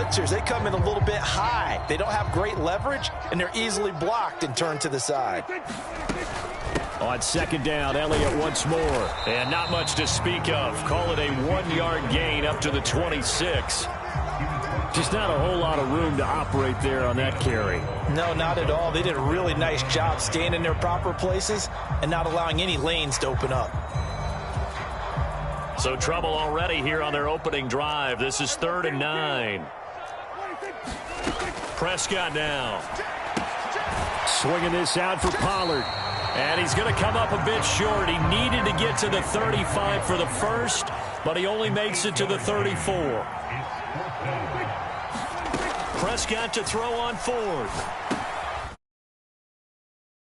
blitzers, they come in a little bit high. They don't have great leverage, and they're easily blocked and turned to the side. On second down, Elliott once more. And not much to speak of. Call it a 1-yard gain up to the 26. Just not a whole lot of room to operate there on that carry. No, not at all. They did a really nice job staying in their proper places and not allowing any lanes to open up. So trouble already here on their opening drive. This is 3rd and 9. Prescott now. Swinging this out for Pollard. And he's going to come up a bit short. He needed to get to the 35 for the first, but he only makes it to the 34. Prescott to throw on 4th.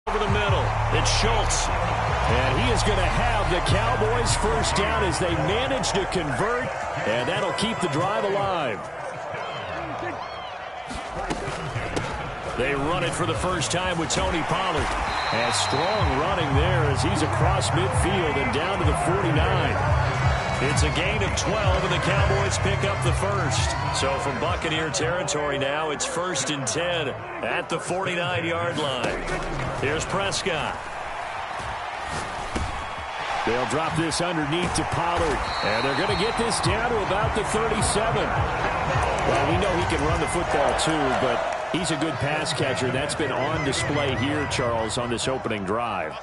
Over the middle, it's Schultz. And he is going to have the Cowboys first down as they manage to convert, and that'll keep the drive alive. They run it for the first time with Tony Pollard. And strong running there as he's across midfield and down to the 49. It's a gain of 12, and the Cowboys pick up the first. So from Buccaneer territory now, it's 1st and 10 at the 49-yard line. Here's Prescott. They'll drop this underneath to Pollard, and they're going to get this down to about the 37. Well, we know he can run the football too, but he's a good pass catcher. That's been on display here, Charles, on this opening drive.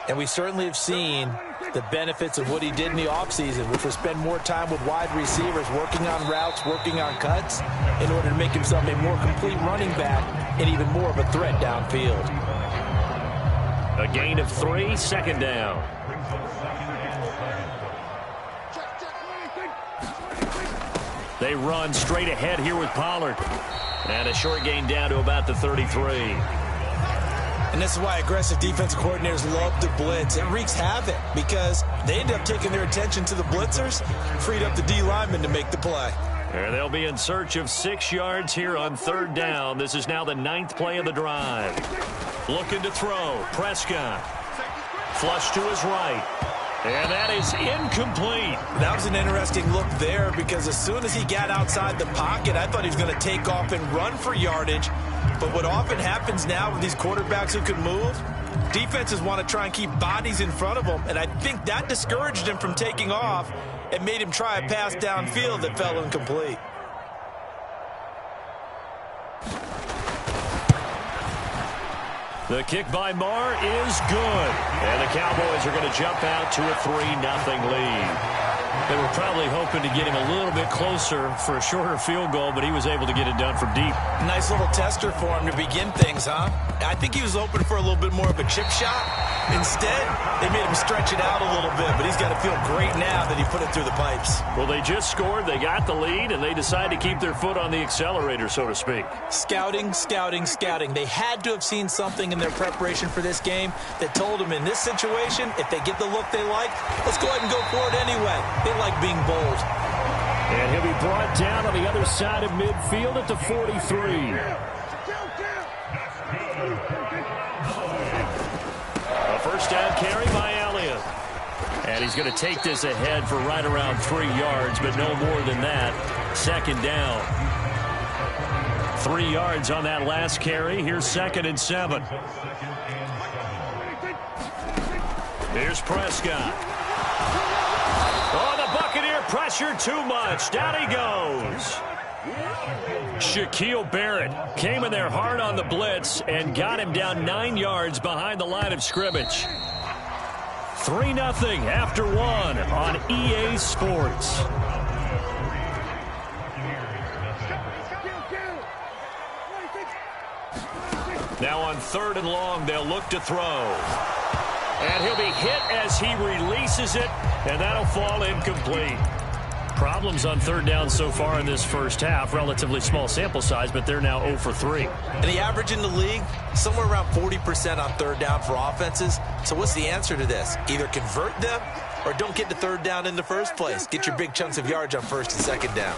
And we certainly have seen the benefits of what he did in the offseason, which was spend more time with wide receivers, working on routes, working on cuts, in order to make himself a more complete running back and even more of a threat downfield. A gain of 3, 2nd down. They run straight ahead here with Pollard. And a short gain down to about the 33. And this is why aggressive defensive coordinators love to blitz. It wreaks havoc because they end up taking their attention to the blitzers, freed up the D lineman to make the play. And they'll be in search of 6 yards here on 3rd down. This is now the 9th play of the drive. Looking to throw. Prescott. Flush to his right. And that is incomplete. That was an interesting look there because as soon as he got outside the pocket, I thought he was going to take off and run for yardage. But what often happens now with these quarterbacks who can move, defenses want to try and keep bodies in front of them. And I think that discouraged him from taking off and made him try a pass downfield that fell incomplete. The kick by Marr is good. And the Cowboys are going to jump out to a 3-0 lead. They were probably hoping to get him a little bit closer for a shorter field goal, but he was able to get it done from deep. Nice little tester for him to begin things, huh? I think he was hoping for a little bit more of a chip shot. Instead, they made him stretch it out a little bit, but he's got to feel great now that he put it through the pipes. Well, they just scored, they got the lead, and they decided to keep their foot on the accelerator, so to speak. Scouting, scouting, scouting. They had to have seen something in their preparation for this game that told them in this situation, if they get the look they like, let's go ahead and go for it anyway. They like being bold. And he'll be brought down on the other side of midfield at the 43. A first down carry by Elliott. And he's going to take this ahead for right around 3 yards, but no more than that. 2nd down. 3 yards on that last carry. Here's 2nd and 7. Here's Prescott. Oh, the Buccaneer pressure too much. Down he goes. Shaquille Barrett came in there hard on the blitz and got him down 9 yards behind the line of scrimmage. 3-0 after 1 on EA Sports. Now on 3rd and long, they'll look to throw. And he'll be hit as he releases it, and that'll fall incomplete. Problems on 3rd down so far in this first half. Relatively small sample size, but they're now 0 for 3. And the average in the league, somewhere around 40% on 3rd down for offenses. So what's the answer to this? Either convert them or don't get to 3rd down in the first place. Get your big chunks of yards on 1st and 2nd down.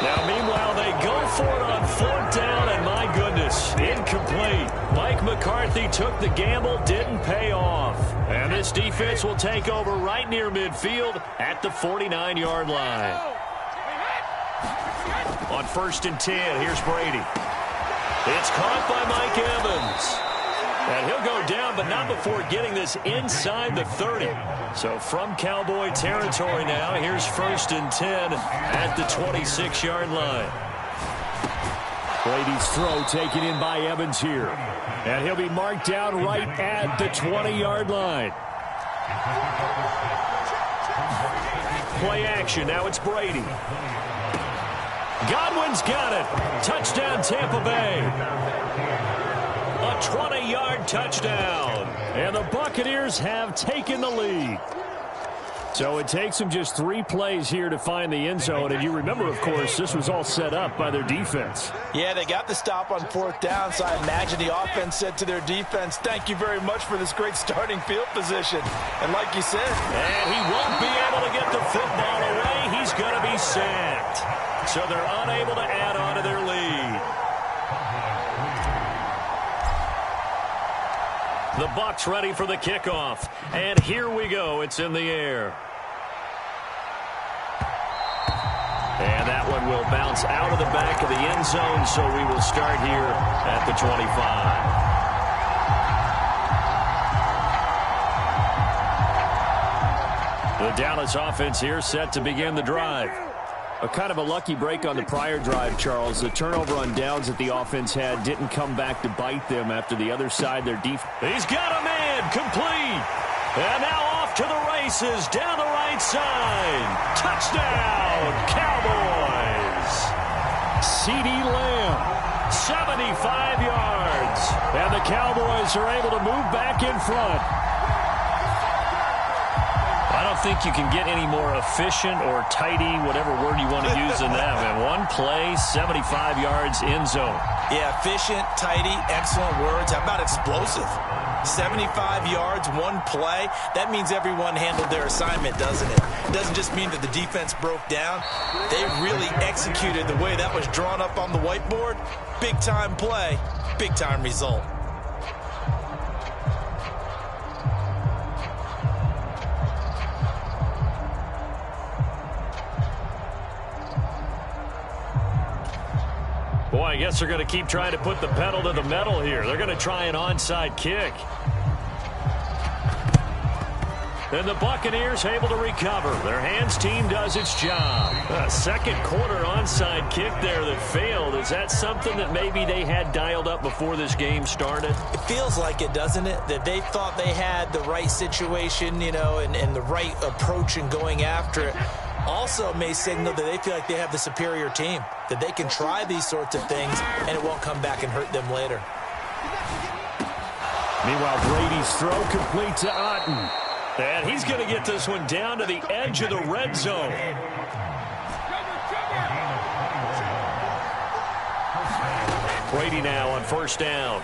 Now, meanwhile, they go for it on 4th down, and my goodness, throws. Incomplete. Mike McCarthy took the gamble, didn't pay off. And this defense will take over right near midfield at the 49-yard line. On 1st and 10, here's Brady. It's caught by Mike Evans. And he'll go down, but not before getting this inside the 30. So from Cowboy territory now, here's 1st and 10 at the 26-yard line. Brady's throw taken in by Evans here. And he'll be marked down right at the 20-yard line. Play action. Now it's Brady. Godwin's got it. Touchdown, Tampa Bay. A 20-yard touchdown. And the Buccaneers have taken the lead. So it takes them just 3 plays here to find the end zone. And you remember, of course, this was all set up by their defense. Yeah, they got the stop on 4th down, so I imagine the offense said to their defense, thank you very much for this great starting field position. And like you said, and he won't be able to get the football away. He's going to be sacked. So they're unable to add on to their lead. The Bucs ready for the kickoff. And here we go. It's in the air. And that one will bounce out of the back of the end zone, so we will start here at the 25. The Dallas offense here set to begin the drive. A kind of a lucky break on the prior drive, Charles. The turnover on downs that the offense had didn't come back to bite them after the other side. Their defense. He's got a man complete. And now off to the races down the right side. Touchdown, Cowboys. CeeDee Lamb, 75 yards. And the Cowboys are able to move back in front. I don't think you can get any more efficient or tidy, whatever word you want to use in that, man. One play, 75 yards, end zone. Yeah, efficient, tidy, excellent words. How about explosive? 75 yards, one play. That means everyone handled their assignment, doesn't it? It doesn't just mean that the defense broke down. They really executed the way that was drawn up on the whiteboard. Big-time play, big-time result. Boy, I guess they're going to keep trying to put the pedal to the metal here. They're going to try an onside kick. And the Buccaneers able to recover. Their hands team does its job. A second quarter onside kick there that failed. Is that something that maybe they had dialed up before this game started? It feels like it, doesn't it? That they thought they had the right situation, you know, and the right approach in going after it. Also may signal that they feel like they have the superior team, that they can try these sorts of things and it won't come back and hurt them later. Meanwhile, Brady's throw complete to Otten. And he's going to get this one down to the edge of the red zone. Brady now on 1st down.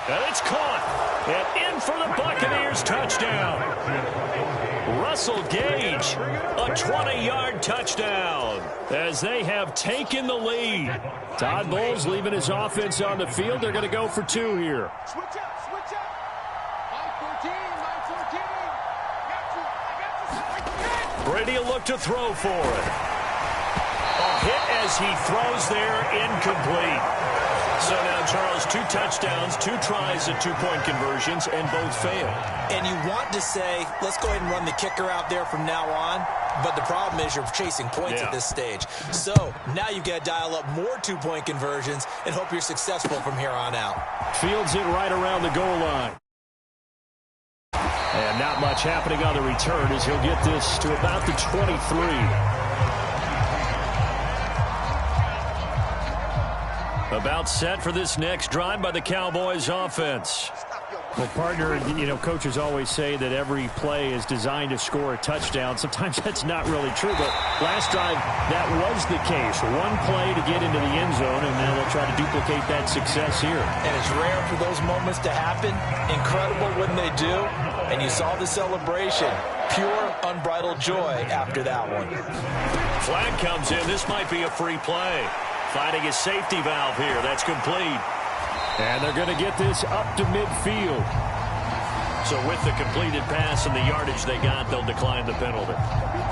And it's caught. And in for the Buccaneers touchdown. Russell Gage, a 20-yard touchdown as they have taken the lead. Todd Bowles leaving his offense on the field. They're going to go for 2 here. Switch up. Line 14. Brady will look to throw for it. A hit as he throws there, incomplete. So now, Charles, 2 touchdowns, 2 tries at 2-point conversions, and both failed. And you want to say, let's go ahead and run the kicker out there from now on. But the problem is you're chasing points at this stage. So now you've got to dial up more 2-point conversions and hope you're successful from here on out. Fields it right around the goal line. And not much happening on the return as he'll get this to about the 23. About set for this next drive by the Cowboys offense. Well, partner, you know, coaches always say that every play is designed to score a touchdown. Sometimes that's not really true, but last drive, that was the case. One play to get into the end zone, and now they'll try to duplicate that success here. And it's rare for those moments to happen. Incredible when they do. And you saw the celebration. Pure, unbridled joy after that one. Flag comes in. This might be a free play. Finding his safety valve here. That's complete. And they're going to get this up to midfield. So with the completed pass and the yardage they got, they'll decline the penalty.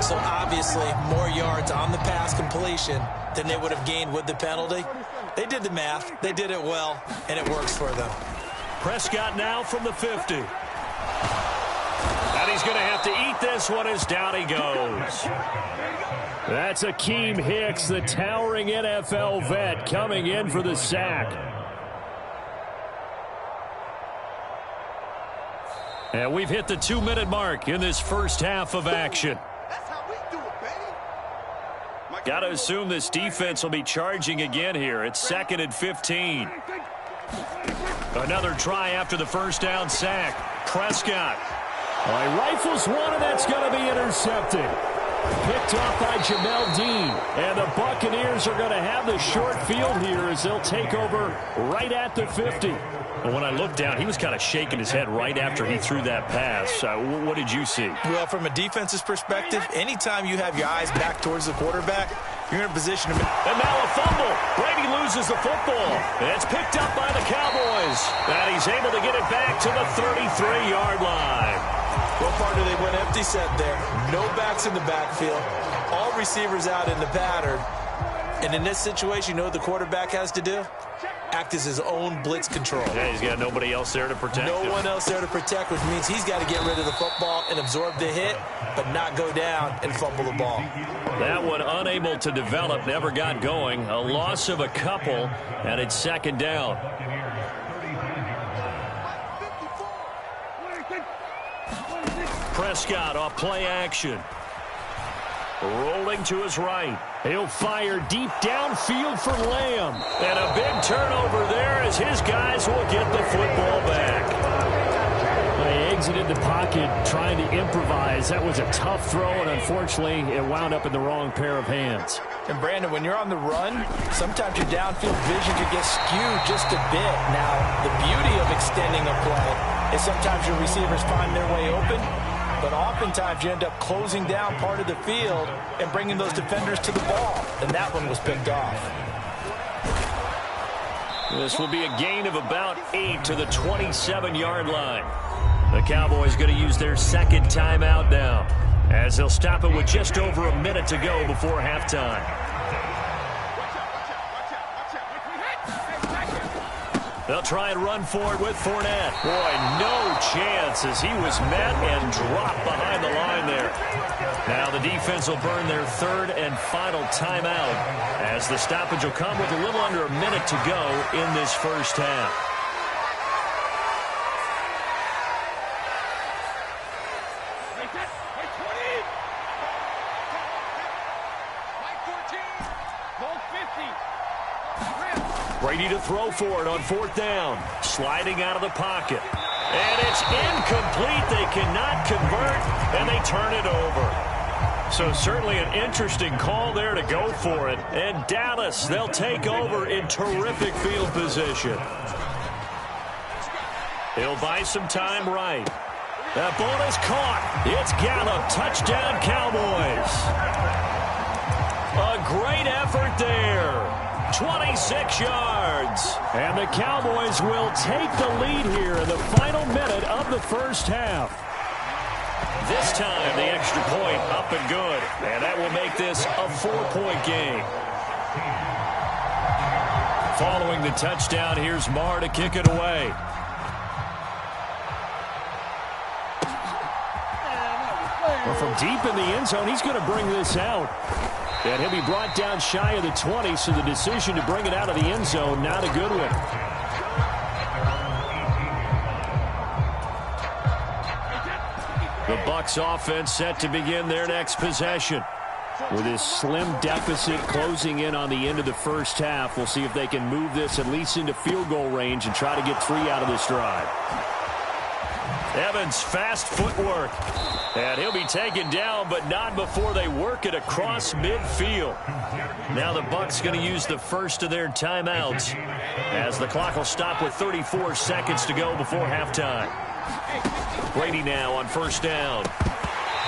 So obviously more yards on the pass completion than they would have gained with the penalty. They did the math. They did it well, and it works for them. Prescott now from the 50. And he's going to have to eat this one as down he goes. That's Akeem Hicks, the towering NFL vet, coming in for the sack. And we've hit the 2-minute mark in this first half of action. That's how we do it, baby. Got to assume this defense will be charging again here. It's 2nd and 15. Another try after the first down sack. Prescott. He rifles one, and that's going to be intercepted. Picked off by Jamel Dean. And the Buccaneers are going to have the short field here as they'll take over right at the 50. And when I looked down, he was kind of shaking his head right after he threw that pass. What did you see? Well, from a defense's perspective, anytime you have your eyes back towards the quarterback, you're in a position to... And now a fumble. Brady loses the football. And it's picked up by the Cowboys. And he's able to get it back to the 33-yard line. What part do they went empty set there? No backs in the backfield. All receivers out in the pattern. And in this situation, you know what the quarterback has to do? Act as his own blitz control. Yeah, he's got nobody else there to protect him. No one else there to protect, which means he's got to get rid of the football and absorb the hit, but not go down and fumble the ball. That one unable to develop, never got going. A loss of a couple, and it's 2nd down. Prescott off play action. Rolling to his right. He'll fire deep downfield for Lamb. And a big turnover there as his guys will get the football back. They exited the pocket trying to improvise. That was a tough throw, and unfortunately, it wound up in the wrong pair of hands. And, Brandon, when you're on the run, sometimes your downfield vision could get skewed just a bit. Now, the beauty of extending a play is sometimes your receivers find their way open, but oftentimes you end up closing down part of the field and bringing those defenders to the ball. And that one was picked off. This will be a gain of about 8 to the 27-yard line. The Cowboys going to use their 2nd timeout now, as they'll stop it with just over a minute to go before halftime. They'll try and run forward with Fournette. Boy, no chance as he was met and dropped behind the line there. Now the defense will burn their 3rd and final timeout as the stoppage will come with a little under a minute to go in this first half. Brady to throw for it on 4th down. Sliding out of the pocket. And it's incomplete. They cannot convert, and they turn it over. So certainly an interesting call there to go for it. And Dallas, they'll take over in terrific field position. He'll buy some time right. That ball is caught. It's Gallup. Touchdown, Cowboys. A great effort there. 26 yards. And the Cowboys will take the lead here in the final minute of the first half. This time, the extra point up and good. And that will make this a 4-point game. Following the touchdown, here's Marr to kick it away. Well, from deep in the end zone, he's going to bring this out. And he'll be brought down shy of the 20, so the decision to bring it out of the end zone, not a good one. The Bucs offense set to begin their next possession. With this slim deficit closing in on the end of the first half, we'll see if they can move this at least into field goal range and try to get 3 out of this drive. Evans, fast footwork. And he'll be taken down, but not before they work it across midfield. Now the Bucs going to use the first of their timeouts, as the clock will stop with 34 seconds to go before halftime. Brady now on 1st down.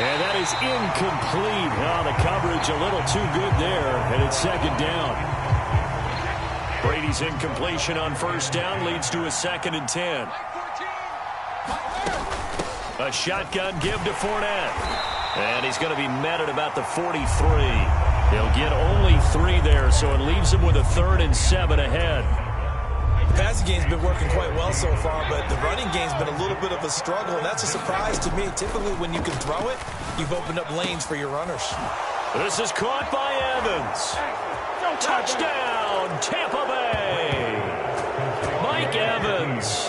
And that is incomplete. Oh, the coverage a little too good there, and it's 2nd down. Brady's incompletion on first down leads to a 2nd and 10. A shotgun give to Fournette. And he's going to be met at about the 43. He'll get only 3 there, so it leaves him with a 3rd and 7 ahead. The passing game's been working quite well so far, but the running game's been a little bit of a struggle, and that's a surprise to me. Typically, when you can throw it, you've opened up lanes for your runners. This is caught by Evans. Touchdown, Tampa Bay. Mike Evans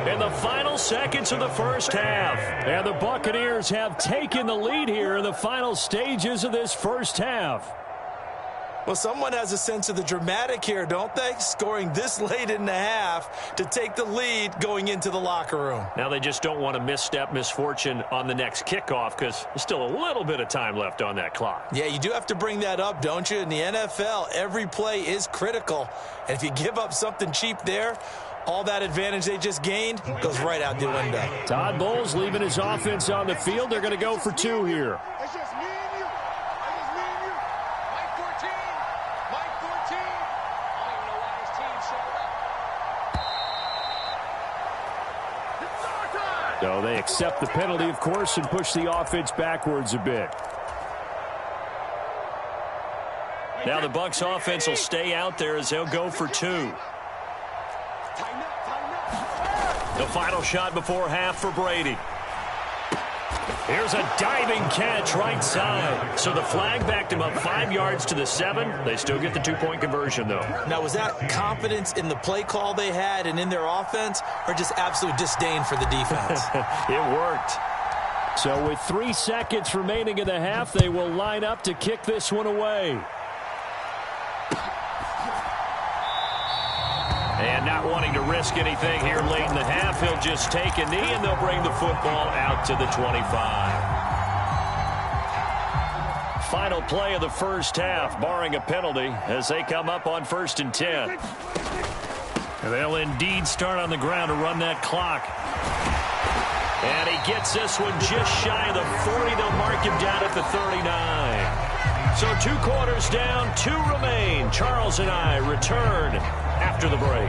in the final seconds of the first half. And the Buccaneers have taken the lead here in the final stages of this first half. Well, someone has a sense of the dramatic here, don't they? Scoring this late in the half to take the lead going into the locker room. Now they just don't want to misstep misfortune on the next kickoff because there's still a little bit of time left on that clock. Yeah, you do have to bring that up, don't you? In the NFL, every play is critical. And if you give up something cheap there, all that advantage they just gained goes right out the window. Todd Bowles leaving his offense on the field. They're going to go for 2 here. It's just me and you. It's just me and you. Mike 14. Mike 14. I don't even know why his team showed up. So they accept the penalty, of course, and push the offense backwards a bit. Now the Bucs offense will stay out there as they'll go for 2. The final shot before half for Brady. Here's a diving catch right side. So the flag backed him up 5 yards to the 7. They still get the 2-point conversion, though. Now, was that confidence in the play call they had and in their offense, or just absolute disdain for the defense? It worked. So with 3 seconds remaining in the half, they will line up to kick this one away. And not wanting to risk anything here late in the half, he'll just take a knee, and they'll bring the football out to the 25. Final play of the first half, barring a penalty, as they come up on 1st and 10. They'll indeed start on the ground to run that clock. And he gets this one just shy of the 40. They'll mark him down at the 39. So 2 quarters down, 2 remain. Charles and I return after the break.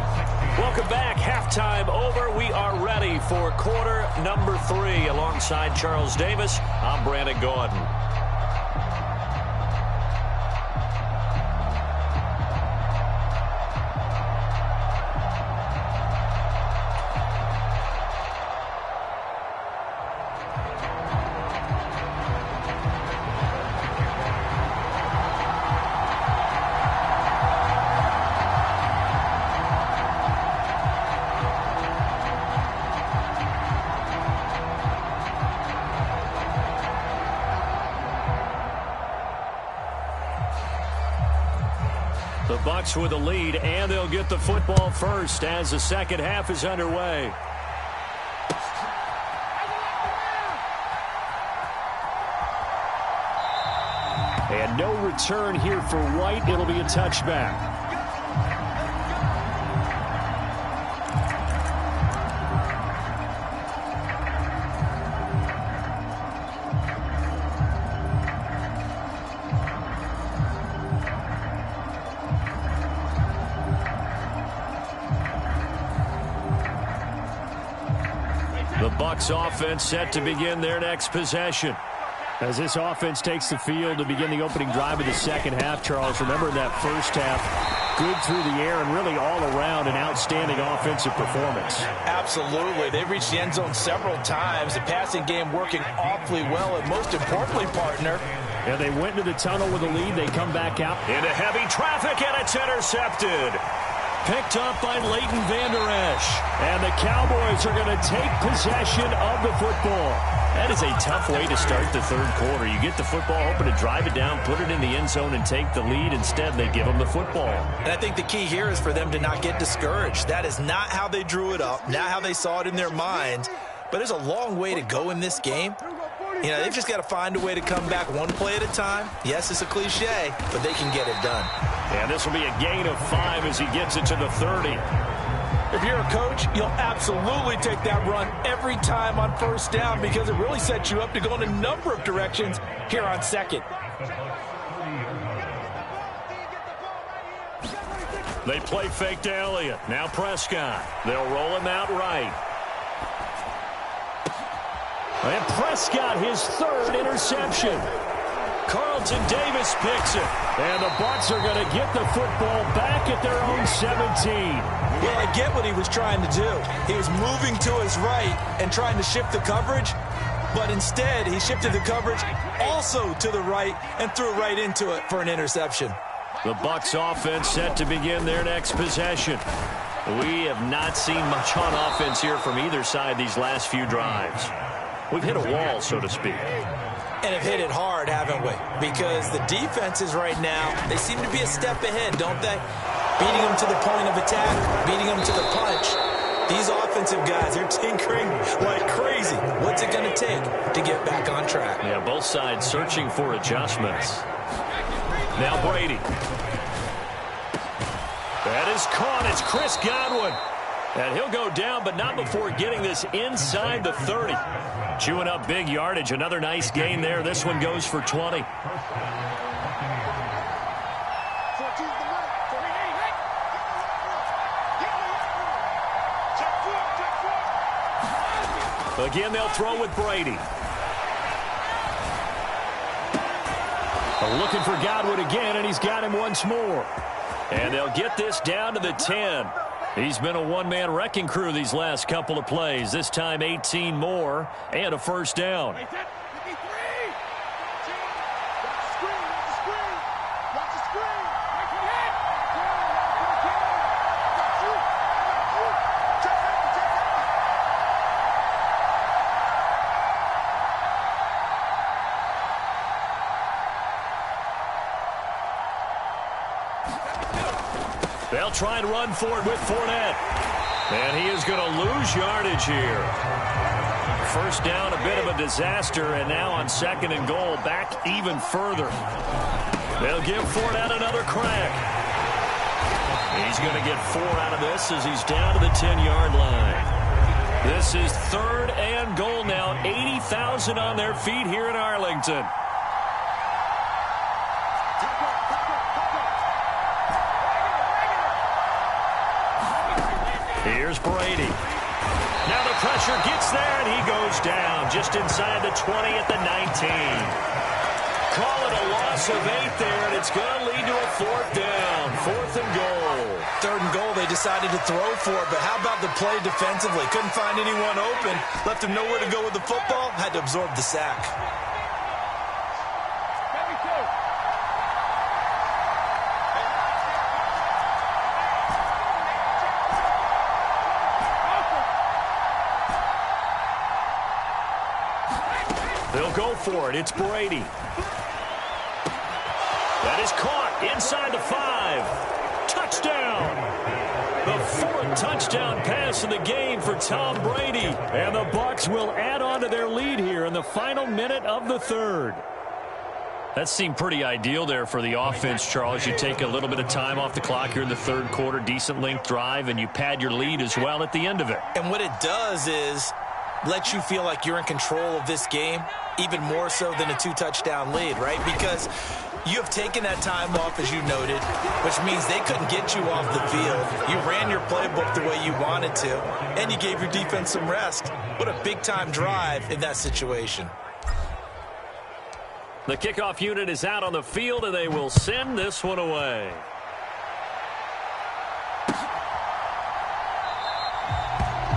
Welcome back. Halftime over. We are ready for quarter number 3. Alongside Charles Davis, I'm Brandon Gaudin. The Bucs with a lead, and they'll get the football first as the second half is underway. And no return here for White. It'll be a touchback. The Bucs offense set to begin their next possession. As this offense takes the field to begin the opening drive of the second half, Charles, remember in that first half, good through the air and really all around an outstanding offensive performance. Absolutely. They've reached the end zone several times. The passing game working awfully well, and most importantly, partner, and they went into the tunnel with a lead. They come back out into heavy traffic, and it's intercepted. Picked up by Leighton Vander Esch. And the Cowboys are going to take possession of the football. That is a tough way to start the third quarter. You get the football, hoping to drive it down, put it in the end zone, and take the lead. Instead, they give them the football. And I think the key here is for them to not get discouraged. That is not how they drew it up, not how they saw it in their mind. But there's a long way to go in this game. You know, they've just got to find a way to come back one play at a time. Yes, it's a cliche, but they can get it done. And this will be a gain of 5 as he gets it to the 30. If you're a coach, you'll absolutely take that run every time on first down because it really sets you up to go in a number of directions here on second. They play fake to Elliott. Now Prescott. They'll roll him out right. And Prescott, his third interception. Carlton Davis picks it. And the Bucs are going to get the football back at their own 17. Well, I get what he was trying to do. He was moving to his right and trying to shift the coverage, but instead he shifted the coverage also to the right and threw right into it for an interception. The Bucs offense set to begin their next possession. We have not seen much on offense here from either side these last few drives. We've hit a wall, so to speak. And have hit it hard, haven't we? Because the defenses right now, they seem to be a step ahead, don't they? Beating them to the point of attack, beating them to the punch. These offensive guys are tinkering like crazy. What's it going to take to get back on track? Yeah, both sides searching for adjustments. Now Brady. That is caught. It's Chris Godwin. And he'll go down, but not before getting this inside the 30. Chewing up big yardage. Another nice gain there. This one goes for 20. Again, they'll throw with Brady. Looking for Godwin again, and he's got him once more. And they'll get this down to the 10. He's been a one-man wrecking crew these last couple of plays. This time 18 more and a first down. They'll try and run for it with Fournette. And he is going to lose yardage here. First down, a bit of a disaster, and now on 2nd and goal, back even further. They'll give Fournette another crack. He's going to get 4 out of this as he's down to the 10-yard line. This is 3rd and goal now. 80,000 on their feet here in Arlington. Here's Brady. Now the pressure gets there, and he goes down just inside the 20 at the 19. Call it a loss of 8 there, and it's going to lead to a 4th down. 4th and goal. 3rd and goal, they decided to throw for it, but how about the play defensively? Couldn't find anyone open. Left him nowhere to go with the football. Had to absorb the sack. They'll go for it. It's Brady. That is caught inside the 5. Touchdown. The 4th touchdown pass of the game for Tom Brady. And the Bucs will add on to their lead here in the final minute of the 3rd. That seemed pretty ideal there for the offense, Charles. You take a little bit of time off the clock here in the 3rd quarter, decent length drive, and you pad your lead as well at the end of it. And what it does is let you feel like you're in control of this game, even more so than a 2-touchdown lead, right? Because you have taken that time off, as you noted, which means they couldn't get you off the field. You ran your playbook the way you wanted to, and you gave your defense some rest. What a big-time drive in that situation. The kickoff unit is out on the field, and they will send this one away.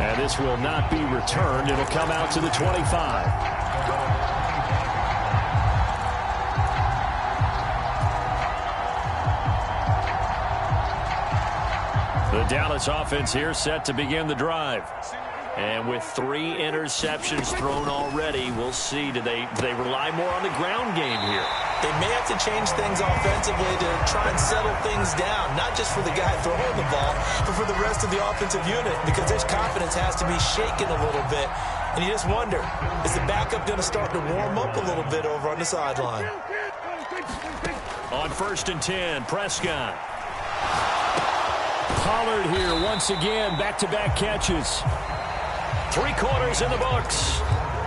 And this will not be returned. It'll come out to the 25. The Dallas offense here set to begin the drive. And with 3 interceptions thrown already, we'll see. Do they rely more on the ground game here? They may have to change things offensively to try and settle things down, not just for the guy throwing the ball, but for the rest of the offensive unit, because their confidence has to be shaken a little bit. And you just wonder, is the backup going to start to warm up a little bit over on the sideline? On 1st and 10, Prescott. Pollard here once again, back-to-back catches. 3 quarters in the books.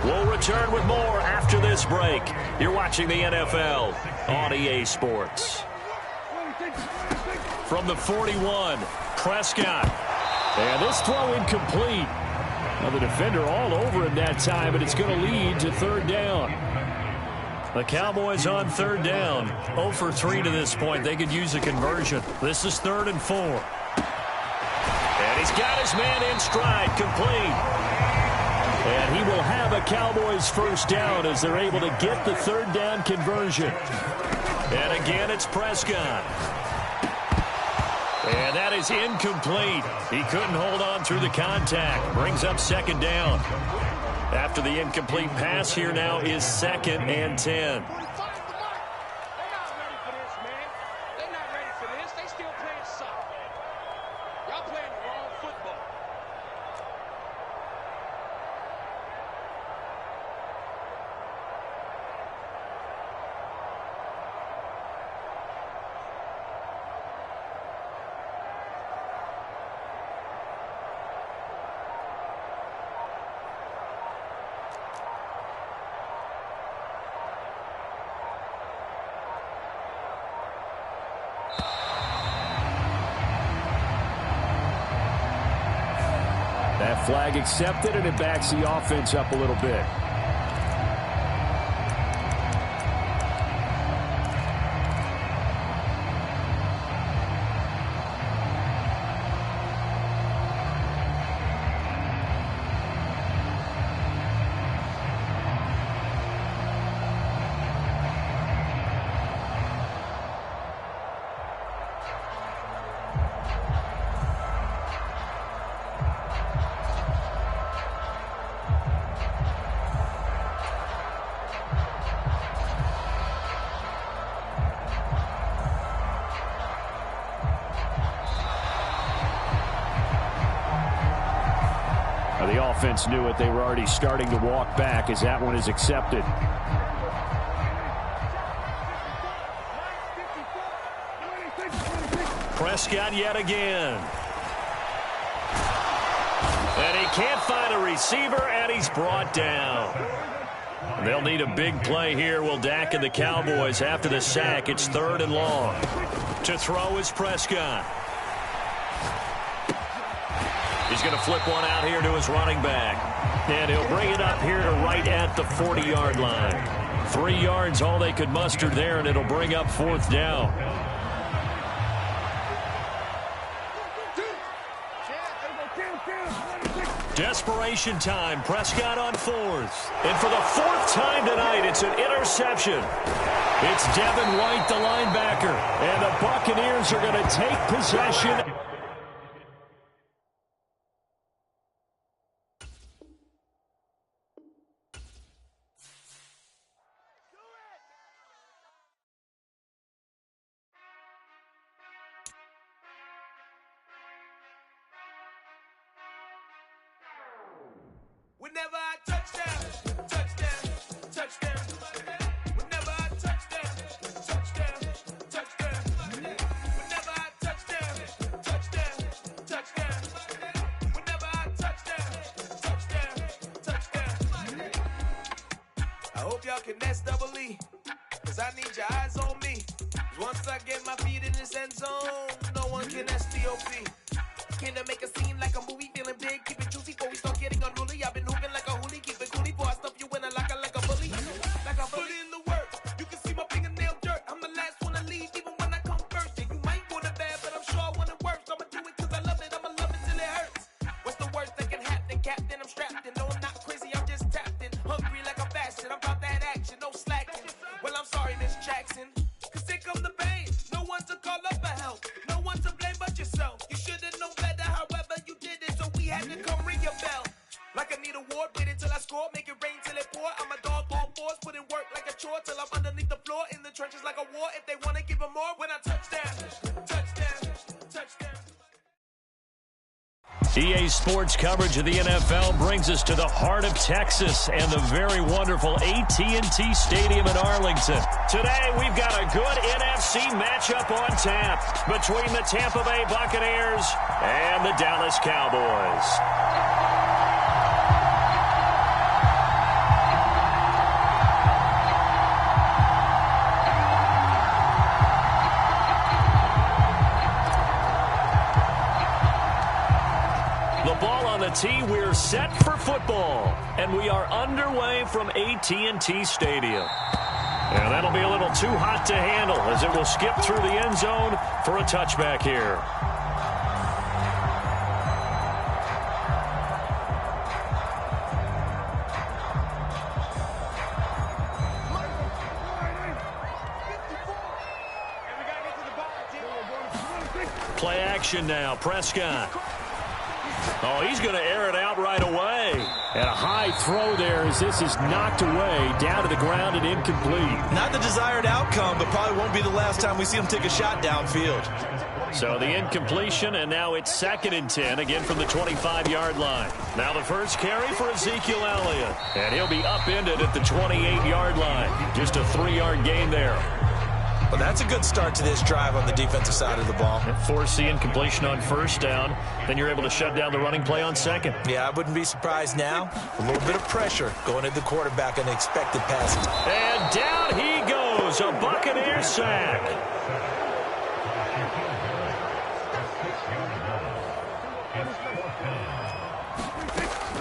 We'll return with more after this break. You're watching the NFL on EA Sports. from the 41. Prescott. And this throw incomplete. Now the defender all over him that time, and it's going to lead to third down. The Cowboys on third down. 0 for 3 to this point. They could use a conversion. This is 3rd and 4. And he's got his man in stride, complete. And he will have a Cowboys first down as they're able to get the third down conversion. And again, it's Prescott. And that is incomplete. He couldn't hold on through the contact. Brings up second down. After the incomplete pass, here now is 2nd and 10. That flag accepted, and it backs the offense up a little bit. The offense knew it. They were already starting to walk back as that one is accepted. Prescott yet again. And he can't find a receiver, and he's brought down. They'll need a big play here, will Dak and the Cowboys after the sack. It's 3rd and long. To throw is Prescott. He's going to flip one out here to his running back. And he'll bring it up here to right at the 40-yard line. 3 yards, all they could muster there, and it'll bring up 4th down. Desperation time. Prescott on 4th. And for the 4th time tonight, it's an interception. It's Devin White, the linebacker. And the Buccaneers are going to take possession. Whenever I touchdown, touchdown, touchdown. Whenever I touchdown, touchdown, touchdown. Whenever I touchdown, touchdown, touchdown. Whenever I touchdown, touchdown. I hope y'all can SEE, cause I need your eyes on me. Once I get my feet in this end zone, no one can STOP. Can I make a scene like a movie, feeling big, keep it juicy before we start getting unruly. I've been hooping like a hoolie, keep it coolie before I stuff you in a locker like a bully. Like I put in the work, you can see my fingernail dirt. I'm the last one to leave, even when I come first. Yeah, you might want it bad, but I'm sure I want it worse. I'ma do it cause I love it, I'ma love it till it hurts. What's the worst that can happen, Captain? I'm strapped in, no I'm not crazy, I'm just tapped in. Hungry like a bastard, I'm about that action, no slacking. Well, I'm sorry, Miss Jackson, cause here come the pain. No one to call up for help, no one to blame but yourself. You should've known better, however you did it, so we had to come ring your bell. Like I need a ward, wait until I score, make it rain till it pour. I'm a dog on fours, put in work like a chore till I'm underneath the floor, in the trenches like a war. If they wanna give them more, when I touchdown, touchdown, touchdown. EA Sports coverage of the NFL brings us to the heart of Texas and the very wonderful AT&T Stadium in Arlington. Today, we've got a good NFC matchup on tap between the Tampa Bay Buccaneers and the Dallas Cowboys. AT&T, we're set for football. And we are underway from AT&T Stadium. And that'll be a little too hot to handle as it will skip through the end zone for a touchback here. Play action now. Prescott. Oh, he's going to air it out right away. And a high throw there as this is knocked away, down to the ground and incomplete. Not the desired outcome, but probably won't be the last time we see him take a shot downfield. So the incompletion, and now it's 2nd and 10, again from the 25-yard line. Now the first carry for Ezekiel Elliott. And he'll be upended at the 28-yard line. Just a 3-yard gain there. Well, that's a good start to this drive on the defensive side of the ball. Force the incompletion on 1st down. Then you're able to shut down the running play on 2nd. Yeah, I wouldn't be surprised now. A little bit of pressure going at the quarterback on the expected passes. And down he goes. A Buccaneer sack.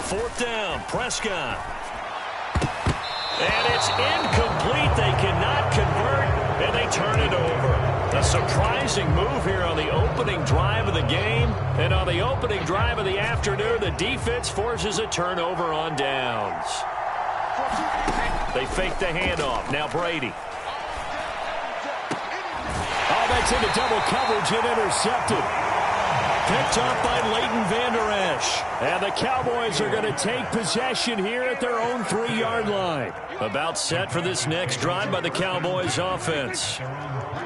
Fourth down, Prescott. And it's incomplete. They cannot convert, and they turn it over. A surprising move here on the opening drive of the game. And on the opening drive of the afternoon, the defense forces a turnover on downs. They fake the handoff. Now Brady. Oh, that's into double coverage and intercepted. Picked off by Leighton Vander Esch. And the Cowboys are going to take possession here at their own 3-yard line. About set for this next drive by the Cowboys offense.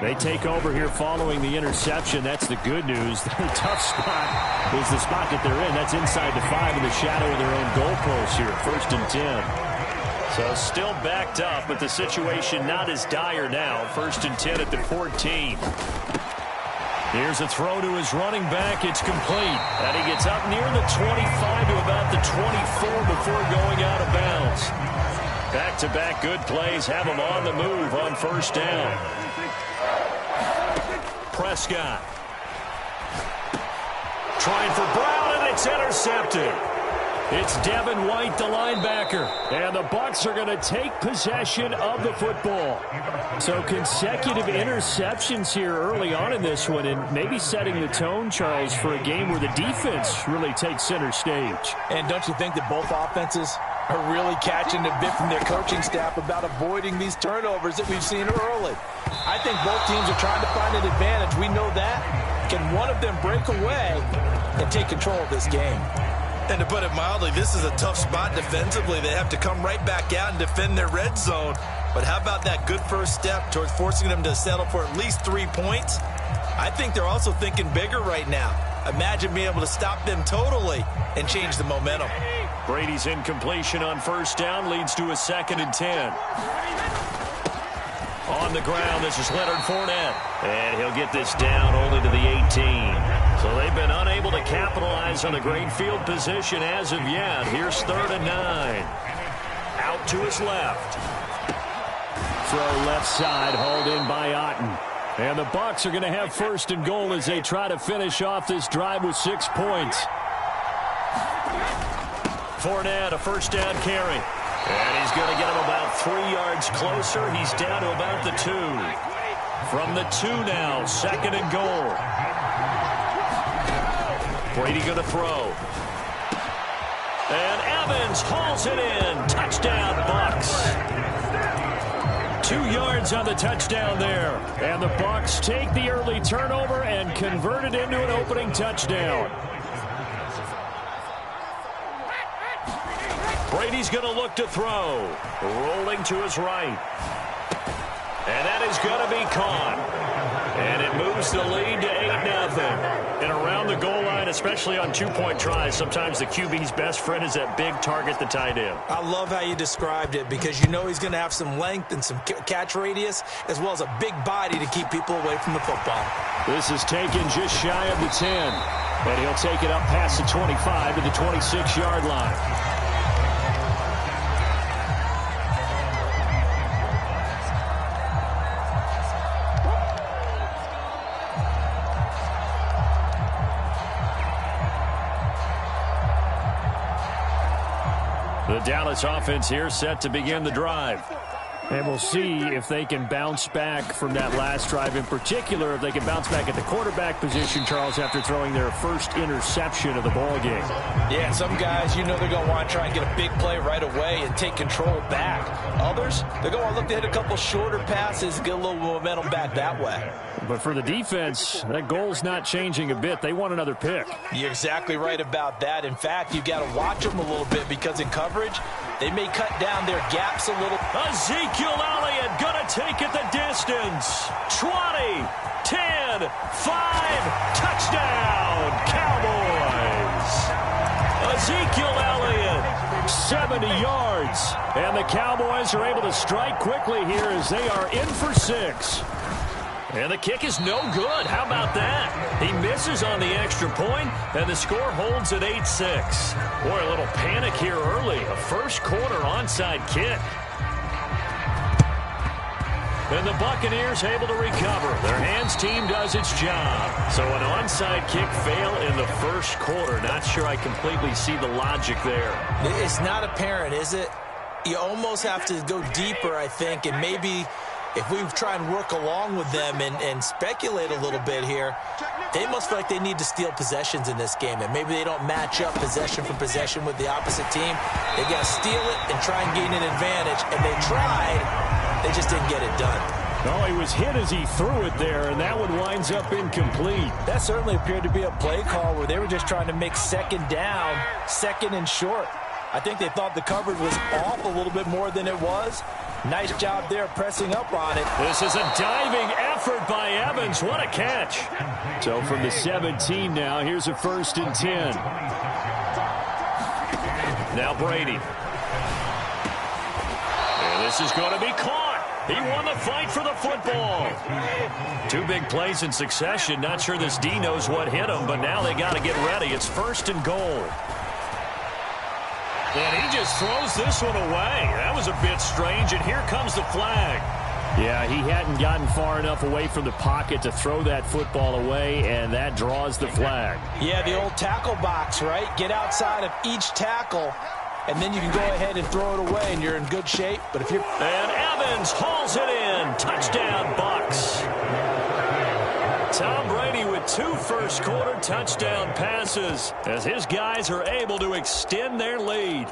They take over here following the interception. That's the good news. The tough spot is the spot that they're in. That's inside the 5 in the shadow of their own goalpost here. 1st and 10. So still backed up, but the situation not as dire now. 1st and 10 at the 14. Here's a throw to his running back. It's complete. And he gets up near the 25 to about the 24 before going out of bounds. Back-to-back good plays have him on the move on 1st down. Prescott. Trying for Brown, and it's intercepted. It's Devin White, the linebacker. And the Bucs are going to take possession of the football. So consecutive interceptions here early on in this one, and maybe setting the tone, Charles, for a game where the defense really takes center stage. And don't you think that both offenses are really catching a bit from their coaching staff about avoiding these turnovers that we've seen early? I think both teams are trying to find an advantage. We know that. Can one of them break away and take control of this game? And to put it mildly, this is a tough spot defensively. They have to come right back out and defend their red zone. But how about that good first step towards forcing them to settle for at least 3 points? I think they're also thinking bigger right now. Imagine being able to stop them totally and change the momentum. Brady's incompletion on 1st down leads to a 2nd and 10. On the ground, this is Leonard Fournette. And he'll get this down only to the 18. So they've been unable to capitalize on the great field position as of yet. Here's 3rd and 9. Out to his left. Throw left side, hauled in by Otten. And the Bucs are going to have 1st and goal as they try to finish off this drive with 6 points. Fournette, a 1st down carry. And he's going to get him about 3 yards closer. He's down to about the 2. From the 2 now, 2nd and goal. Brady going to throw. And Evans hauls it in. Touchdown, Bucs. 2 yards on the touchdown there. And the Bucs take the early turnover and convert it into an opening touchdown. Brady's going to look to throw. Rolling to his right. And that is going to be caught. And it moves the lead to 8-0. And around the goal line, especially on 2-point tries, sometimes the QB's best friend is that big target, the tight end. I love how you described it because you know he's going to have some length and some catch radius as well as a big body to keep people away from the football. This is taken just shy of the 10. And he'll take it up past the 25 to the 26-yard line. Dallas offense here set to begin the drive. And we'll see if they can bounce back from that last drive, in particular, if they can bounce back at the quarterback position, Charles, after throwing their first interception of the ball game. Yeah, some guys, they're going to want to try and get a big play right away and take control back. Others, they're going to look to hit a couple shorter passes, get a little momentum back that way. But for the defense, that goal's not changing a bit. They want another pick. You're exactly right about that. In fact, you've got to watch them a little bit because in coverage, they may cut down their gaps a little. Ezekiel Elliott going to take it the distance. 20, 10, 5, touchdown, Cowboys. Ezekiel Elliott, 70 yards. And the Cowboys are able to strike quickly here as they are in for 6. And the kick is no good. How about that? He misses on the extra point, and the score holds at 8-6. Boy, a little panic here early. A first-quarter onside kick. And the Buccaneers able to recover. Their hands team does its job. So an onside kick fail in the first quarter. Not sure I completely see the logic there. It's not apparent, is it? You almost have to go deeper, I think, and maybe if we try and work along with them and speculate a little bit here, they must feel like they need to steal possessions in this game, and maybe they don't match up possession for possession with the opposite team. They got to steal it and try and gain an advantage, and they tried. They just didn't get it done. No, he was hit as he threw it there, and that one winds up incomplete. That certainly appeared to be a play call where they were just trying to make second down, second and short. I think they thought the coverage was off a little bit more than it was. Nice job there pressing up on it. This is a diving effort by Evans. What a catch. So from the 17 now, here's a 1st and 10. Now Brady. And this is going to be caught. He won the fight for the football. 2 big plays in succession. Not sure this D knows what hit him, but now they got to get ready. It's 1st and goal. And he just throws this one away. That was a bit strange, and here comes the flag. Yeah, he hadn't gotten far enough away from the pocket to throw that football away, and that draws the flag. Yeah, the old tackle box, right? Get outside of each tackle, and then you can go ahead and throw it away, and you're in good shape. But if you're... And Evans hauls it in. Touchdown, Bucs. Tom Brady with 2 first-quarter touchdown passes as his guys are able to extend their lead.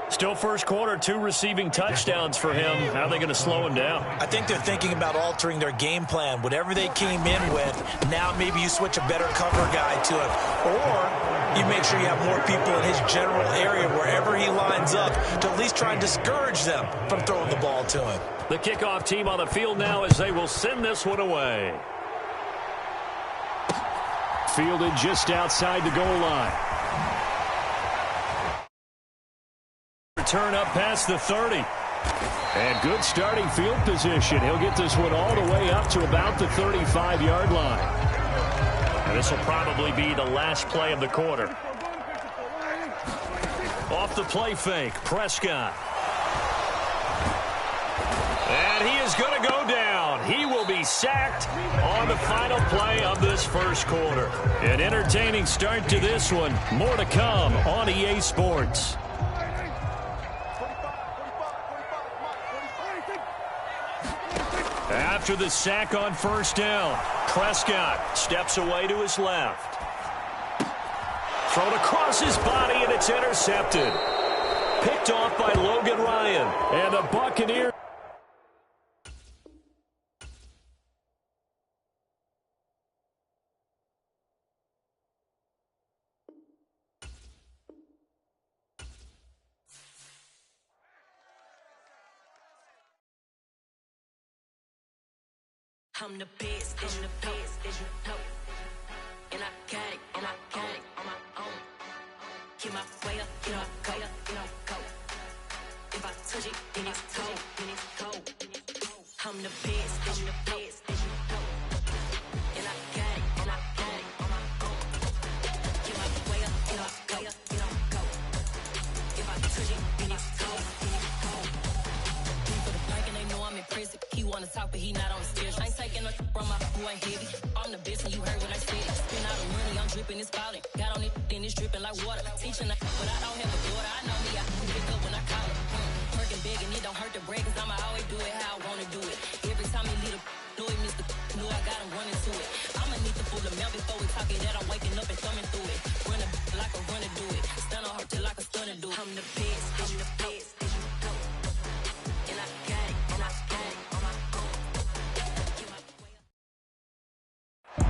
Still first quarter, 2 receiving touchdowns for him. How are they going to slow him down? I think they're thinking about altering their game plan. Whatever they came in with, now maybe you switch a better cover guy to him. Or you make sure you have more people in his general area wherever he lines up to at least try and discourage them from throwing the ball to him. The kickoff team on the field now as they will send this one away. Fielded just outside the goal line. Return up past the 30. And good starting field position. He'll get this one all the way up to about the 35-yard line. And this will probably be the last play of the quarter. Off the play fake, Prescott. And he is going to go down. He will be sacked on the final play of this first quarter. An entertaining start to this one. More to come on EA Sports. After the sack on first down, Prescott steps away to his left. Thrown across his body, and it's intercepted. Picked off by Logan Ryan. And the Buccaneers. I'm the best, I'm the best, and I got it, and I got it on my own. Keep my way up, you know I go, you know I go. If I touch it, then it's cold, then it's cold. I'm the best, I'm the best, and I got it, and I got it on my own. Keep my way up, you know I go, you know I go. If I touch it, then it's cold, then it's cold. For the blank and they know I'm impressive. He wanna talk, but he not on the stairs. I ain't taking no from my who ain't heavy. I'm the best, and you heard what I said. Spend all the money, I'm dripping, it's falling. Got on it, then it's dripping like water. Teaching, but I don't have a daughter. I know me, I can pick up when I call.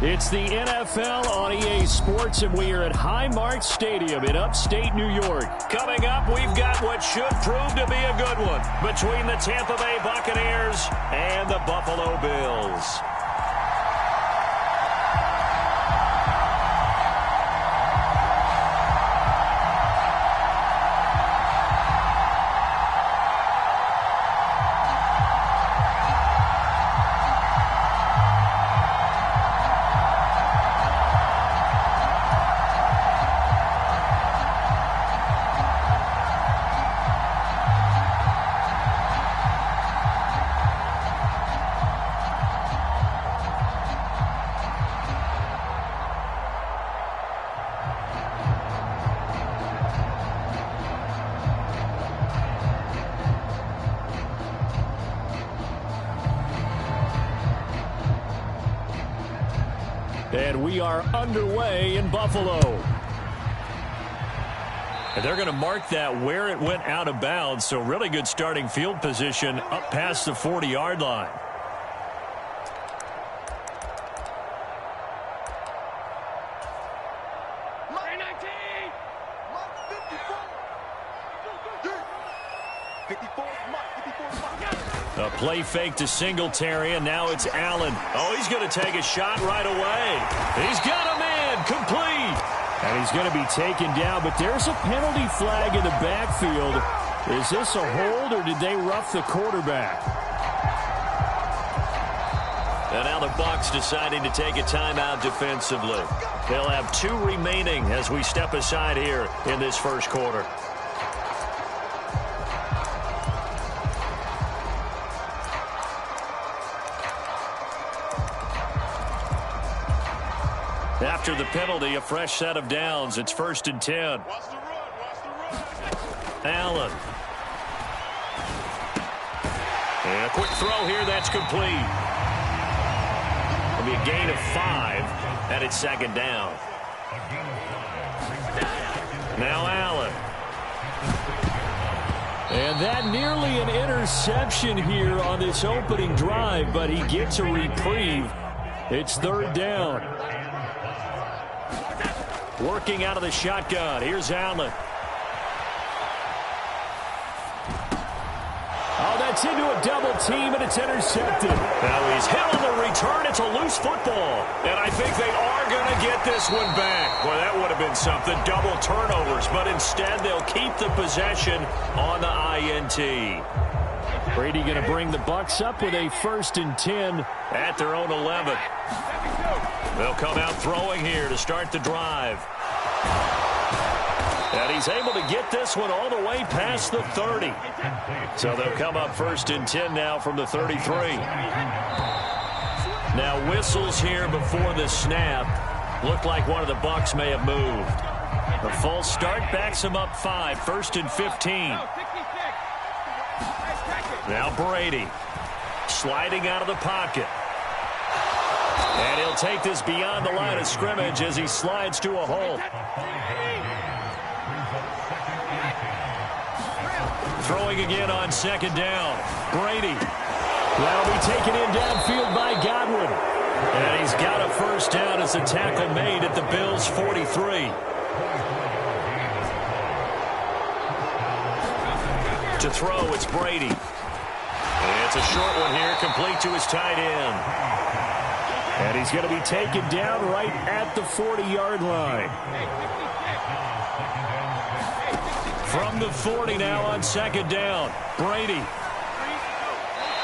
It's the NFL on EA Sports, and we are at Highmark Stadium in upstate New York. Coming up, we've got what should prove to be a good one between the Tampa Bay Buccaneers and the Buffalo Bills. And we are underway in Buffalo. And they're going to mark that where it went out of bounds, so really good starting field position up past the 40-yard line. A play fake to Singletary, and now it's Allen. Oh, he's going to take a shot right away. He's got a man complete. And he's going to be taken down, but there's a penalty flag in the backfield. Is this a hold, or did they rough the quarterback? And now the Bucs deciding to take a timeout defensively. They'll have 2 remaining as we step aside here in this first quarter. After the penalty, a fresh set of downs. It's 1st and 10. Watch the run. Watch the run. Allen. And a quick throw here. That's complete. It'll be a gain of 5, and it's 2nd down. Now Allen. And that nearly an interception here on this opening drive, but he gets a reprieve. It's 3rd down. Working out of the shotgun. Here's Allen. Oh, that's into a double team, and it's intercepted. Now he's hit on the return. It's a loose football. And I think they are going to get this one back. Boy, that would have been something. Double turnovers. But instead, they'll keep the possession on the INT. Brady going to bring the Bucs up with a 1st and 10 at their own 11. They'll come out throwing here to start the drive. And he's able to get this one all the way past the 30. So they'll come up 1st and 10 now from the 33. Now whistles here before the snap. Looked like one of the Bucs may have moved. The full start backs him up 5. 1st and 15. Now Brady sliding out of the pocket. And he'll take this beyond the line of scrimmage as he slides to a halt. Throwing again on 2nd down. Brady. That'll be taken in downfield by Godwin. And he's got a 1st down as the tackle made at the Bills' 43. To throw, it's Brady. And it's a short one here, complete to his tight end. And he's going to be taken down right at the 40-yard line. From the 40 now on 2nd down. Brady.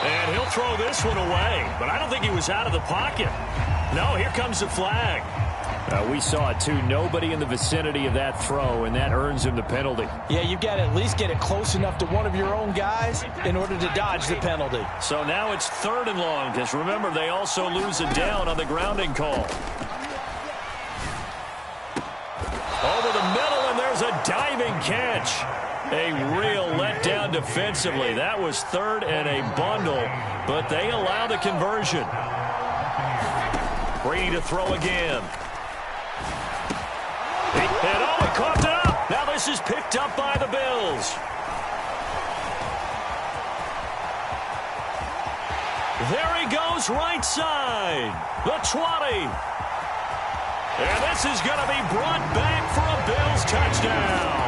And he'll throw this one away. But I don't think he was out of the pocket. No, here comes the flag. We saw it, too. Nobody in the vicinity of that throw, and that earns him the penalty. Yeah, you've got to at least get it close enough to one of your own guys in order to dodge the penalty. So now it's 3rd and long, because remember, they also lose a down on the grounding call. Over the middle, and there's a diving catch. A real letdown defensively. That was 3rd and a bundle, but they allow the conversion. Brady to throw again. And oh, he coughed it up. Now this is picked up by the Bills. There he goes right side. The 20. And this is going to be brought back for a Bills touchdown.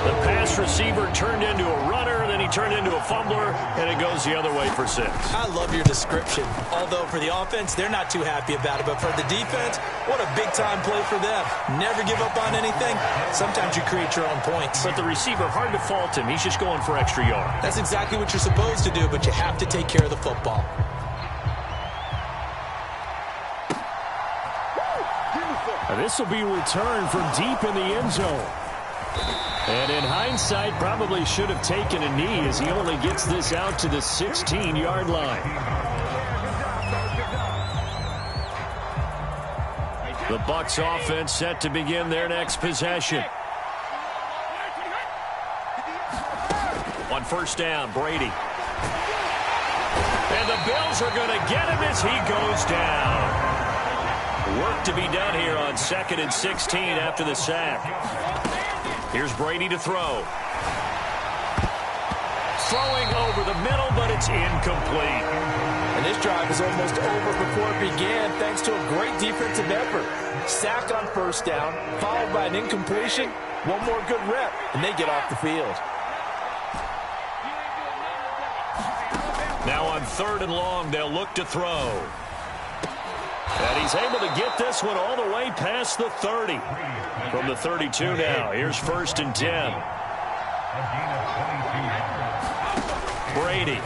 The pass receiver turned into a runner, then he turned into a fumbler, and it goes the other way for 6. I love your description. Although for the offense, they're not too happy about it. But for the defense, what a big-time play for them. Never give up on anything. Sometimes you create your own points. But the receiver, hard to fault him. He's just going for extra yard. That's exactly what you're supposed to do, but you have to take care of the football. This will be returned from deep in the end zone. And in hindsight, probably should have taken a knee as he only gets this out to the 16-yard line. The Bucs offense set to begin their next possession. On first down, Brady. And the Bills are going to get him as he goes down. Work to be done here on 2nd and 16 after the sack. Here's Brady to throw. Throwing over the middle, but it's incomplete. And this drive is almost over before it began thanks to a great defensive effort. Sack on first down, followed by an incompletion. One more good rep, and they get off the field. Now on 3rd and long, they'll look to throw. And he's able to get this one all the way past the 30. From the 32 now, here's 1st and 10. Brady.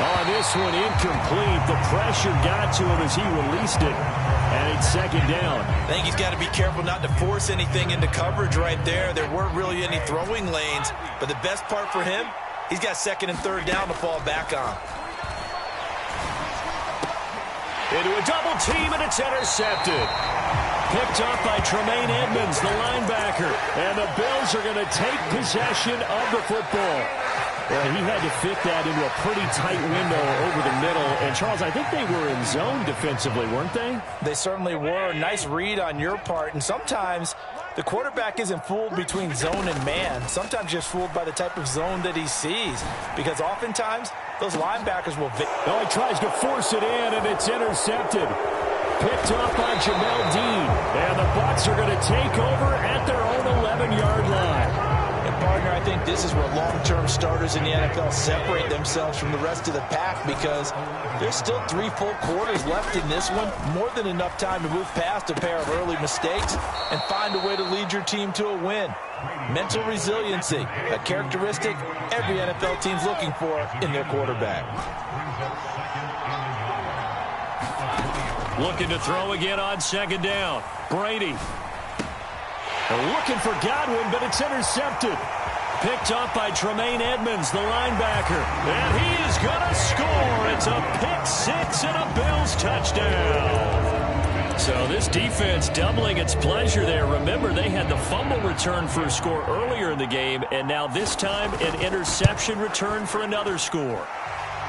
On this one, incomplete. The pressure got to him as he released it. And it's 2nd down. I think he's got to be careful not to force anything into coverage right there. There weren't really any throwing lanes. But the best part for him, he's got 2nd and 3rd down to fall back on. Into a double team, and it's intercepted. Picked up by Tremaine Edmonds, the linebacker. And the Bills are going to take possession of the football. Well, he had to fit that into a pretty tight window over the middle. And, Charles, I think they were in zone defensively, weren't they? They certainly were. Nice read on your part. And sometimes the quarterback isn't fooled between zone and man. Sometimes just fooled by the type of zone that he sees. Because oftentimes, those linebackers will... Oh, he tries to force it in, and it's intercepted. Picked off by Jamel Dean. And the Bucs are going to take over at their own 11-yard line. And, partner, I think this is where long-term starters in the NFL separate themselves from the rest of the pack because there's still 3 full quarters left in this one. More than enough time to move past a pair of early mistakes and find a way to lead your team to a win. Mental resiliency, a characteristic every NFL team's looking for in their quarterback. Looking to throw again on 2nd down. Brady. They're looking for Godwin, but it's intercepted. Picked up by Tremaine Edmonds, the linebacker. And he is going to score. It's a pick-6 and a Bills touchdown. So this defense doubling its pleasure there. Remember, they had the fumble return for a score earlier in the game, and now this time an interception return for another score.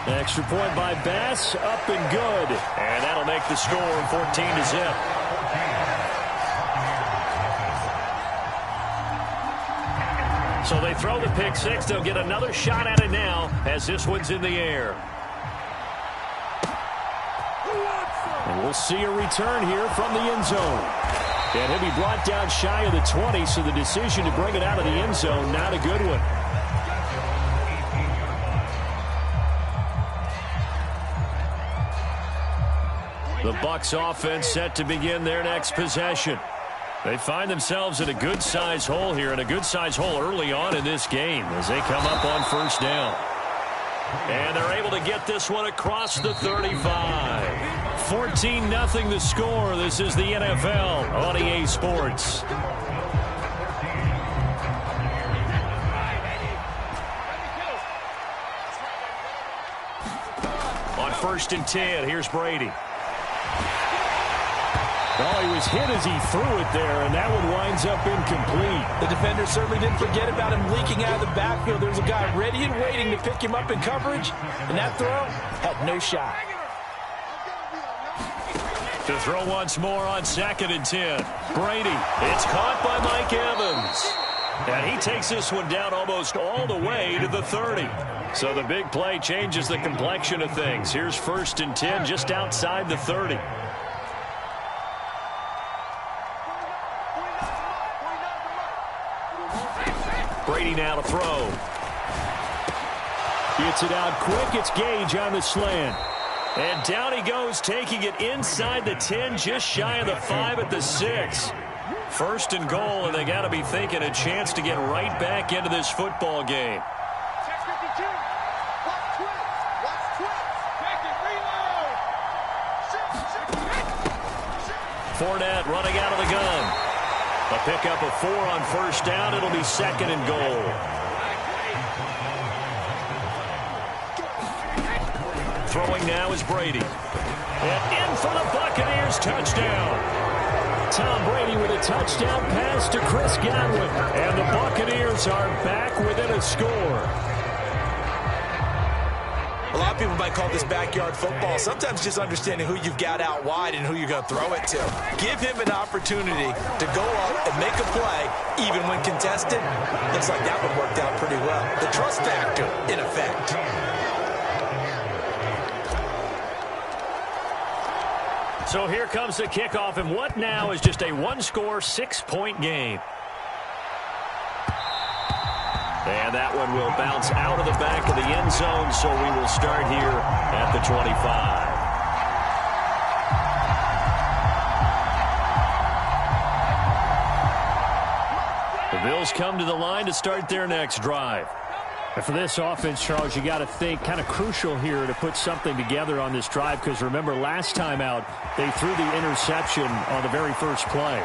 Extra point by Bass, up and good. And that'll make the score 14-0. So they throw the pick-6. They'll get another shot at it now as this one's in the air. And we'll see a return here from the end zone. And he'll be brought down shy of the 20, so the decision to bring it out of the end zone, not a good one. The Bucs offense set to begin their next possession. They find themselves in a good-sized hole here, and a good-sized hole early on in this game as they come up on first down. And they're able to get this one across the 35. 14-0 the score. This is the NFL on EA Sports. On 1st and 10, here's Brady. Well, he was hit as he threw it there, and that one winds up incomplete. The defender certainly didn't forget about him leaking out of the backfield. There's a guy ready and waiting to pick him up in coverage, and that throw had no shot. To throw once more on 2nd and 10. Brady. It's caught by Mike Evans. And he takes this one down almost all the way to the 30. So the big play changes the complexion of things. Here's 1st and 10 just outside the 30. Brady now to throw. Gets it out quick. It's Gage on the slant. And down he goes, taking it inside the 10, just shy of the 5 at the 6. 1st and goal, and they got to be thinking a chance to get right back into this football game. Check 52. Watch twist. Watch twist. Take it. Reload. Shoot. Fournette running out of the gun. A pickup of 4 on 1st down. It'll be 2nd and goal. Throwing now is Brady. And in for the Buccaneers, touchdown. Tom Brady with a touchdown pass to Chris Godwin. And the Buccaneers are back within a score. A lot of people might call this backyard football. Sometimes just understanding who you've got out wide and who you're going to throw it to. Give him an opportunity to go up and make a play, even when contested. Looks like that one worked out pretty well. The trust factor, in effect. So here comes the kickoff, and what now is just a one-score, 6-point game. And that one will bounce out of the back of the end zone, so we will start here at the 25. The Bills come to the line to start their next drive. And for this offense, Charles, you got to think kind of crucial here to put something together on this drive, because remember last time out they threw the interception on the very first play.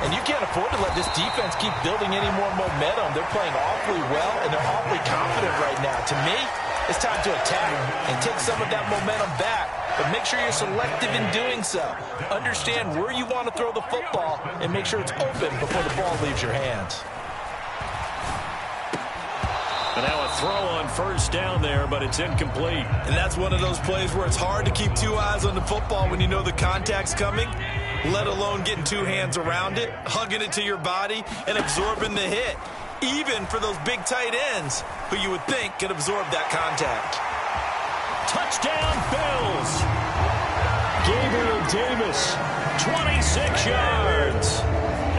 And you can't afford to let this defense keep building any more momentum. They're playing awfully well, and they're awfully confident right now. To me, it's time to attack and take some of that momentum back. But make sure you're selective in doing so. Understand where you want to throw the football and make sure it's open before the ball leaves your hands. And now a throw on 1st down there, but it's incomplete. And that's one of those plays where it's hard to keep 2 eyes on the football when you know the contact's coming, let alone getting 2 hands around it, hugging it to your body, and absorbing the hit. Even for those big tight ends who you would think could absorb that contact. Touchdown, Bills! Gabriel Davis, 26 yards.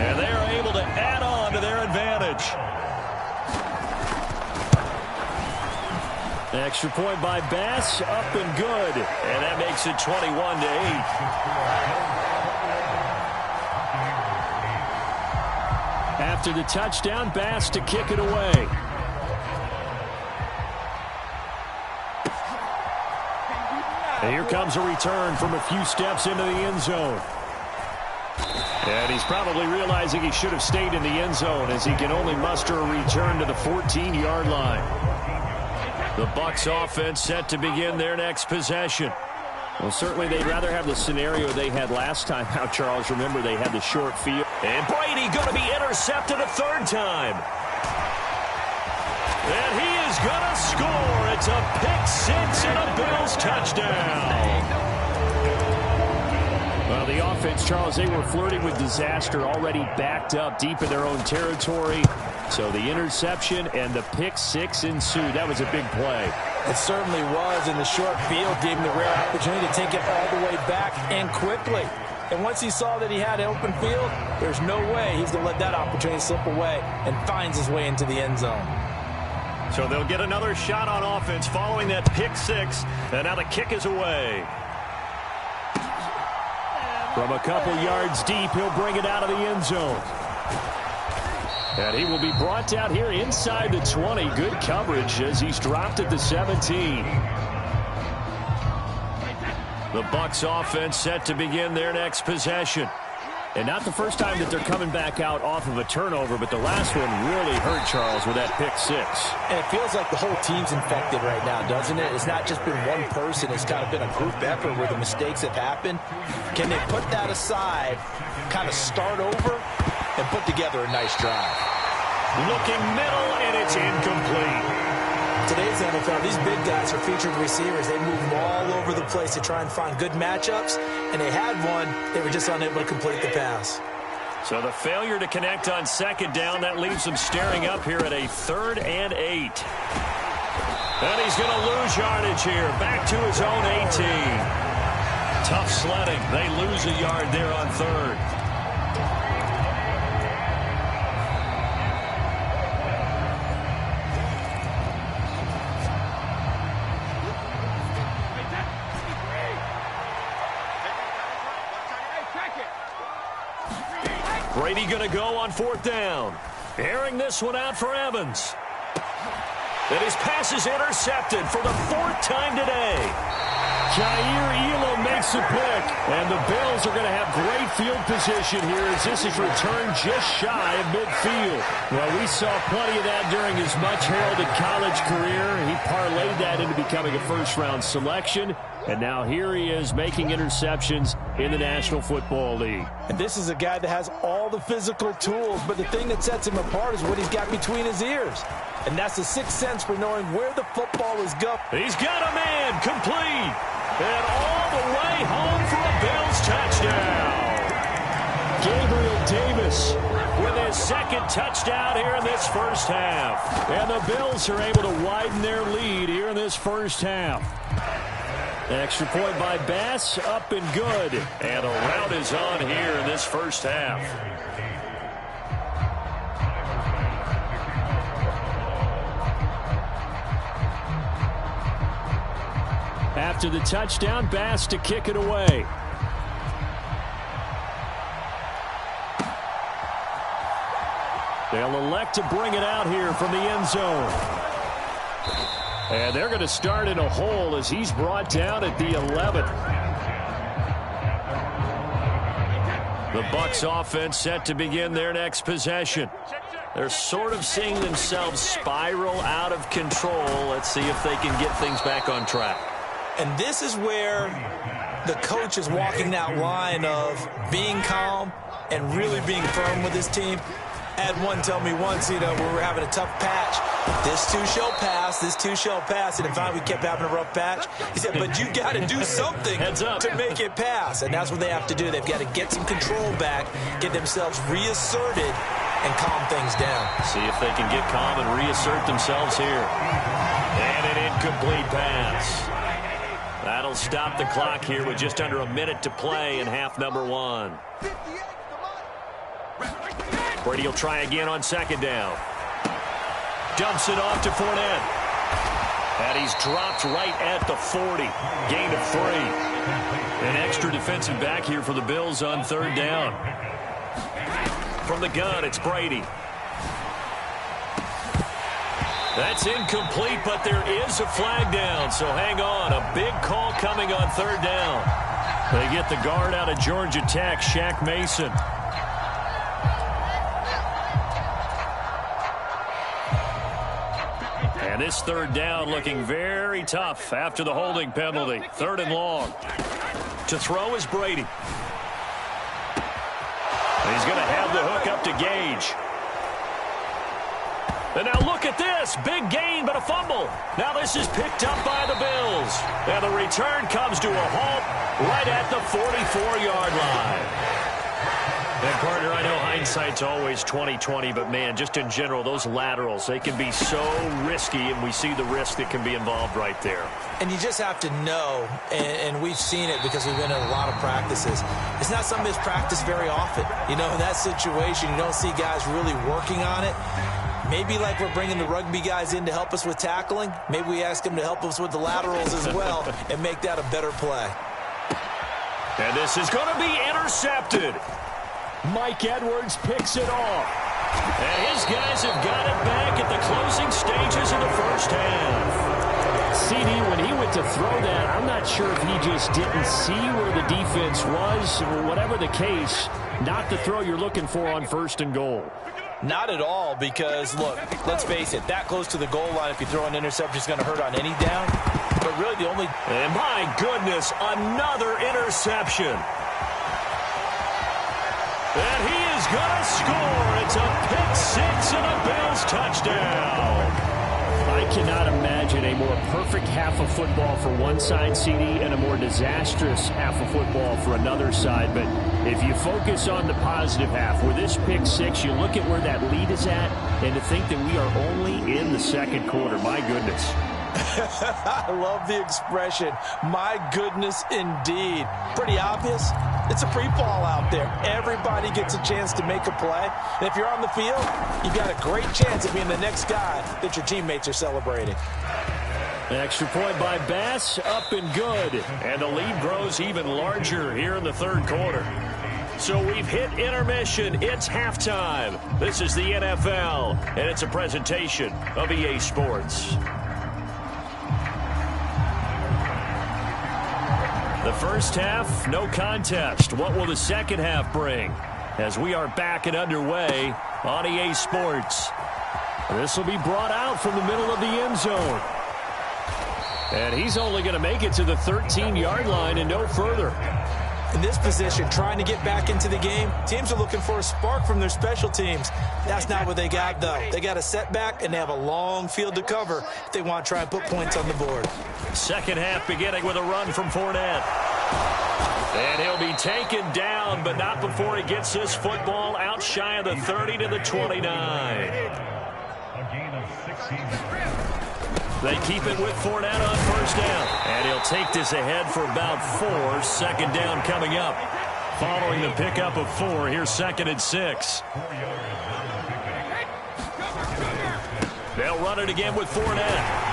And they are able to add on to their advantage. extra point by Bass, up and good. And that makes it 21-8. After the touchdown, Bass to kick it away. And here comes a return from a few steps into the end zone. And he's probably realizing he should have stayed in the end zone, as he can only muster a return to the 14-yard line. The Bucs offense set to begin their next possession. Well, certainly they'd rather have the scenario they had last time out, Charles. Remember, they had the short field. And Brady going to be intercepted a third time. And he is going to score. It's a pick-6 and a Bills touchdown. Well, the offense, Charles, they were flirting with disaster, already backed up deep in their own territory. So the interception and the pick-6 ensued. That was a big play. It certainly was, and the short field gave him the rare opportunity to take it all the way back and quickly. And once he saw that he had open field, there's no way he's going to let that opportunity slip away, and finds his way into the end zone. So they'll get another shot on offense following that pick-6, and now the kick is away. From a couple yards deep, he'll bring it out of the end zone. And he will be brought down here inside the 20. Good coverage as he's dropped at the 17. The Bucs offense set to begin their next possession. And not the first time that they're coming back out off of a turnover, but the last one really hurt, Charles, with that pick-6. And it feels like the whole team's infected right now, doesn't it? It's not just been one person. It's kind of been a group effort where the mistakes have happened. Can they put that aside, kind of start over, and put together a nice drive? Looking middle, and it's incomplete. Today's NFL, these big guys are featured receivers. They move all over the place to try and find good matchups, and they had one. They were just unable to complete the pass. So the failure to connect on second down, that leaves them staring up here at a 3rd and 8. And he's going to lose yardage here. Back to his own 18. Tough sledding. They lose a yard there on 3rd. Brady going to go on 4th down. Airing this one out for Evans. And his pass is intercepted for the 4th time today. Jair Elam makes a pick. And the Bills are going to have great field position here as this is returned just shy of midfield. Well, we saw plenty of that during his much-heralded college career. He parlayed that into becoming a first-round selection. And now here he is making interceptions in the National Football League. And this is a guy that has all the physical tools, but the thing that sets him apart is what he's got between his ears. And that's the sixth sense for knowing where the football is going. He's got a man complete. And all the way home for a Bills touchdown. Gabriel Davis with his 2nd touchdown here in this first half. And the Bills are able to widen their lead here in this first half. Extra point by Bass, up and good. And a rout is on here in this first half. After the touchdown, Bass to kick it away. They'll elect to bring it out here from the end zone. And they're going to start in a hole as he's brought down at the 11. The Bucs offense set to begin their next possession. They're sort of seeing themselves spiral out of control. Let's see if they can get things back on track. And this is where the coach is walking that line of being calm and really being firm with his team. I had one tell me once, we were having a tough patch. This too shall pass, this too shall pass. And finally we kept having a rough patch. He said, but you got to do something to make it pass. And that's what they have to do. They've got to get some control back, get themselves reasserted, and calm things down. See if they can get calm and reassert themselves here. And an incomplete pass. That'll stop the clock here with just under a minute to play in half number 1. Brady will try again on 2nd down. Dumps it off to Fournette. And he's dropped right at the 40. Gain of 3. An extra defensive back here for the Bills on 3rd down. From the gun, it's Brady. That's incomplete, but there is a flag down, so hang on. A big call coming on 3rd down. They get the guard out of Georgia Tech, Shaq Mason. And this 3rd down looking very tough after the holding penalty. 3rd and long. To throw is Brady. He's going to have the hook up to Gage. And now look at this. Big gain, but a fumble. Now this is picked up by the Bills. And the return comes to a halt right at the 44-yard line. And, partner, I know hindsight's always 20/20, but, man, just in general, those laterals, they can be so risky, and we see the risk that can be involved right there. And you just have to know, and we've seen it because we've been in a lot of practices, it's not something that's practiced very often. In that situation, you don't see guys really working on it. Maybe like we're bringing the rugby guys in to help us with tackling, maybe we ask them to help us with the laterals as well and make that a better play. And this is going to be intercepted. Mike Edwards picks it off. And his guys have got it back at the closing stages of the first half. CD, when he went to throw that, I'm not sure if he just didn't see where the defense was. Whatever the case, not the throw you're looking for on 1st and goal. Not at all, because, look, let's face it, that close to the goal line, if you throw an interception, is going to hurt on any down. But really the only... And my goodness, another interception. And he is going to score. It's a pick 6 and a Bills touchdown. I cannot imagine imagine a more perfect half of football for one side, CD, and a more disastrous half of football for another side. But if you focus on the positive half, with this pick six, you look at where that lead is at, and to think that we are only in the second quarter. My goodness. I love the expression. My goodness, indeed. Pretty obvious. It's a free fall out there. Everybody gets a chance to make a play. And if you're on the field, you've got a great chance of being the next guy that your teammates are celebrating. An extra point by Bass, up and good. And the lead grows even larger here in the third quarter. So we've hit intermission. It's halftime. This is the NFL, and it's a presentation of EA Sports. The first half, no contest. What will the second half bring? As we are back and underway on EA Sports. This will be brought out from the middle of the end zone. And he's only going to make it to the 13-yard line and no further. In this position, trying to get back into the game, teams are looking for a spark from their special teams. That's not what they got, though. They got a setback, and they have a long field to cover if they want to try and put points on the board. Second half beginning with a run from Fournette. And he'll be taken down, but not before he gets this football out shy of the 30 to the 29. They keep it with Fournette on first down. And he'll take this ahead for about 4. Second down coming up. Following the pickup of 4, here's 2nd and 6. They'll run it again with Fournette.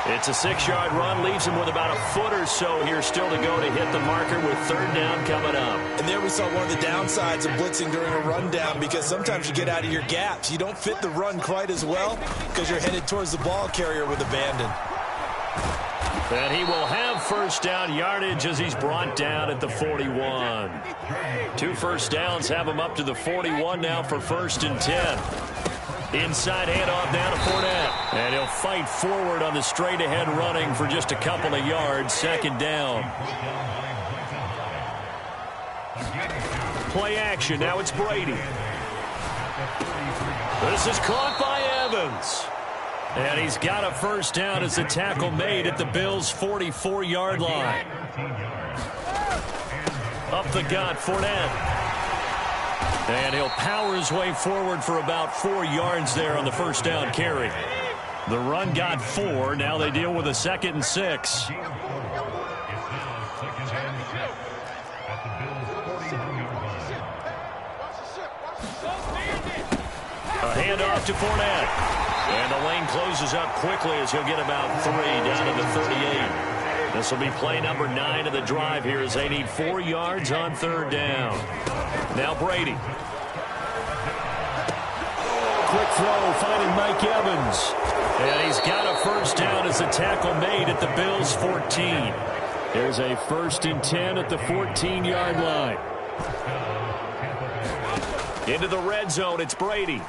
It's a 6-yard run, leaves him with about a foot or so here still to go to hit the marker with third down coming up. And there we saw one of the downsides of blitzing during a rundown, because sometimes you get out of your gaps. You don't fit the run quite as well because you're headed towards the ball carrier with abandon. And he will have first down yardage as he's brought down at the 41. 2 first downs have him up to the 41 now for 1st and 10. Inside handoff down to Fournette. And he'll fight forward on the straight-ahead running for just a couple of yards. 2nd down. Play action. Now it's Brady. This is caught by Evans. And he's got a first down as the tackle made at the Bills' 44-yard line. Up the gut, Fournette. And he'll power his way forward for about 4 yards there on the first down carry. The run got 4. Now they deal with a 2nd and 6. A handoff to Fournette. And the lane closes up quickly as he'll get about 3 down to the 38. This will be play number 9 of the drive here as they need 4 yards on third down. Now Brady. Quick throw, finding Mike Evans. And he's got a first down as the tackle made at the Bills' 14. There's a 1st and 10 at the 14-yard line. Into the red zone, it's Brady.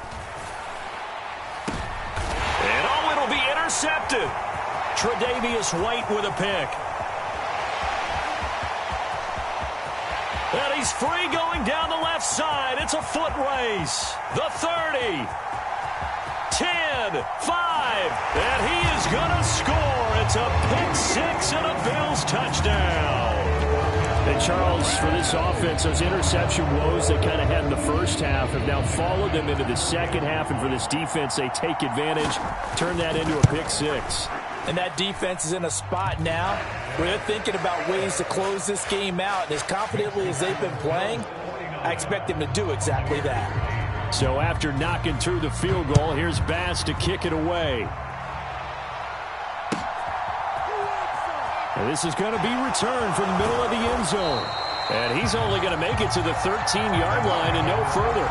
And oh, it'll be intercepted. Tre'Davious White with a pick. And he's free going down the left side. It's a foot race. The 30. 10, 5, and he is going to score. It's a pick 6 and a Bills touchdown. And Charles, for this offense, those interception woes they kind of had in the first half have now followed them into the second half, and for this defense, they take advantage, turn that into a pick 6. And that defense is in a spot now where they're thinking about ways to close this game out. And as confidently as they've been playing, I expect them to do exactly that. So after knocking through the field goal, here's Bass to kick it away. And this is going to be returned from the middle of the end zone. And he's only going to make it to the 13-yard line and no further.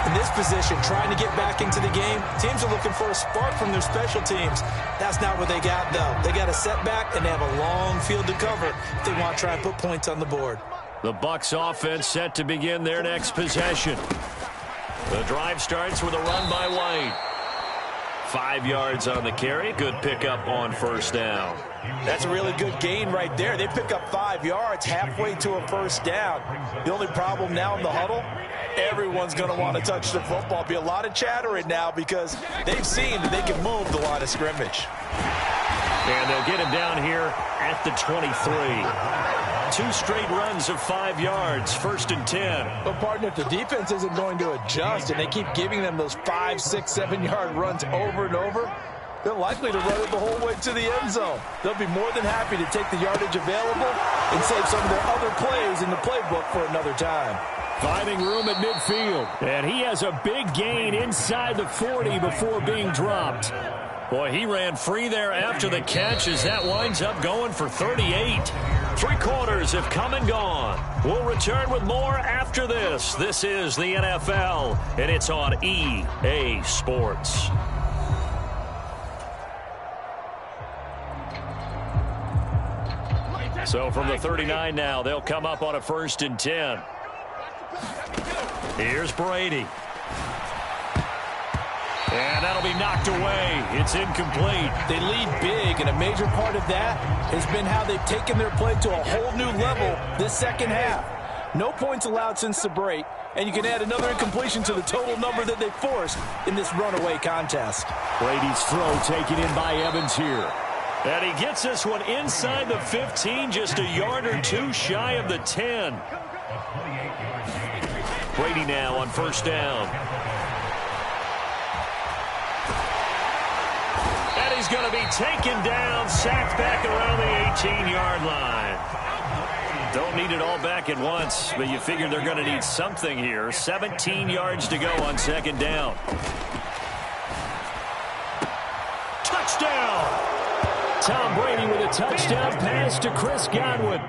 In this position, trying to get back into the game, teams are looking for a spark from their special teams. That's not what they got, though. They got a setback, and they have a long field to cover if they want to try and put points on the board. The Bucs offense set to begin their next possession. The drive starts with a run by White. 5 yards on the carry. Good pickup on first down. That's a really good gain right there. They pick up 5 yards halfway to a first down. The only problem now in the huddle, everyone's going to want to touch the football. Be a lot of chattering now because they've seen that they can move the line of of scrimmage. And they'll get him down here at the 23. 2 straight runs of 5 yards, 1st and 10. But, partner, if the defense isn't going to adjust and they keep giving them those 5, 6, 7-yard runs over and over, they're likely to run it the whole way to the end zone. They'll be more than happy to take the yardage available and save some of their other plays in the playbook for another time. Finding room at midfield. And he has a big gain inside the 40 before being dropped. Boy, he ran free there after the catch as that winds up going for 38. 3 quarters have come and gone. We'll return with more after this. This is the NFL, and it's on EA Sports. So from the 39 now, they'll come up on a 1st and 10. Here's Brady. And that'll be knocked away. It's incomplete. They lead big, and a major part of that has been how they've taken their play to a whole new level this second half. No points allowed since the break, and you can add another incompletion to the total number that they forced in this runaway contest. Brady's throw taken in by Evans here. And he gets this one inside the 15, just a yard or 2 shy of the 10. Brady now on 1st down. And he's going to be taken down, sacked back around the 18-yard line. Don't need it all back at once, but you figure they're going to need something here. 17 yards to go on 2nd down. Touchdown! Tom Brady with a touchdown pass to Chris Godwin.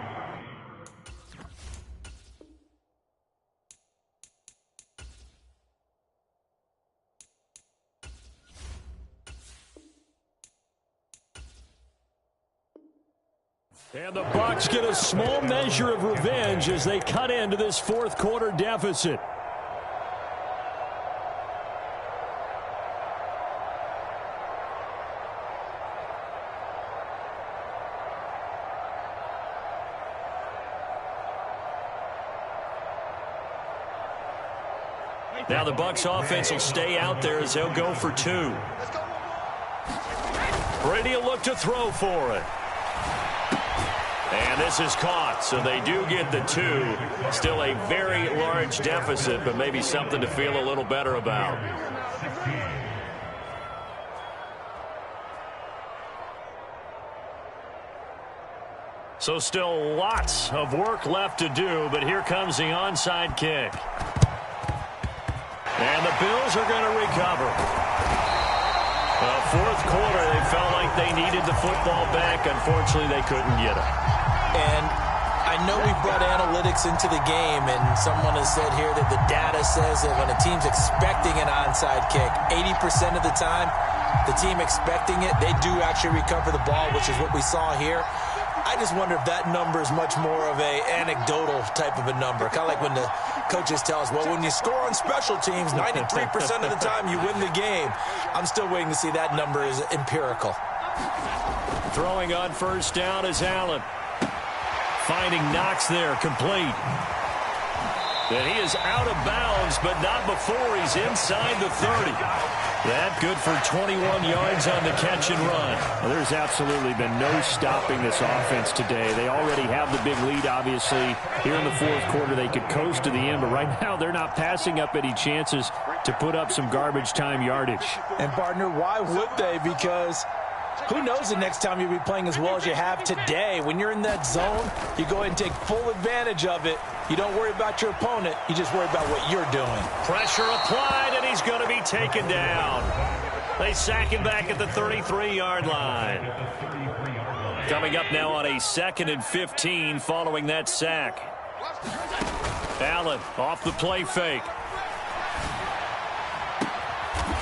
And the Bucs get a small measure of revenge as they cut into this 4th quarter deficit. Now the Bucs offense will stay out there as they'll go for 2. Brady will look to throw for it. And this is caught, so they do get the 2. Still a very large deficit, but maybe something to feel a little better about. So still lots of work left to do, but here comes the onside kick. And the Bills are going to recover. 4th quarter, they felt like they needed the football back. Unfortunately, they couldn't get it. And I know we brought analytics into the game, and someone has said here that the data says that when a team's expecting an onside kick, 80% of the time, the team expecting it, they do actually recover the ball, which is what we saw here. I just wonder if that number is much more of a anecdotal type of a number. Kind of like when the coaches tell us, well, when you score on special teams, 93% of the time you win the game. I'm still waiting to see that number is empirical. Throwing on 1st down is Allen. Finding Knox there, complete. And he is out of bounds, but not before he's inside the 30. That good for 21 yards on the catch and run. Well, there's absolutely been no stopping this offense today. They already have the big lead, obviously. Here in the 4th quarter, they could coast to the end, but right now they're not passing up any chances to put up some garbage time yardage. And, partner, why would they? Because who knows the next time you'll be playing as well as you have today. When you're in that zone, you go ahead and take full advantage of it. You don't worry about your opponent. You just worry about what you're doing. Pressure applied, and he's going to be taken down. They sack him back at the 33-yard line. Coming up now on a 2nd and 15 following that sack. Allen off the play fake.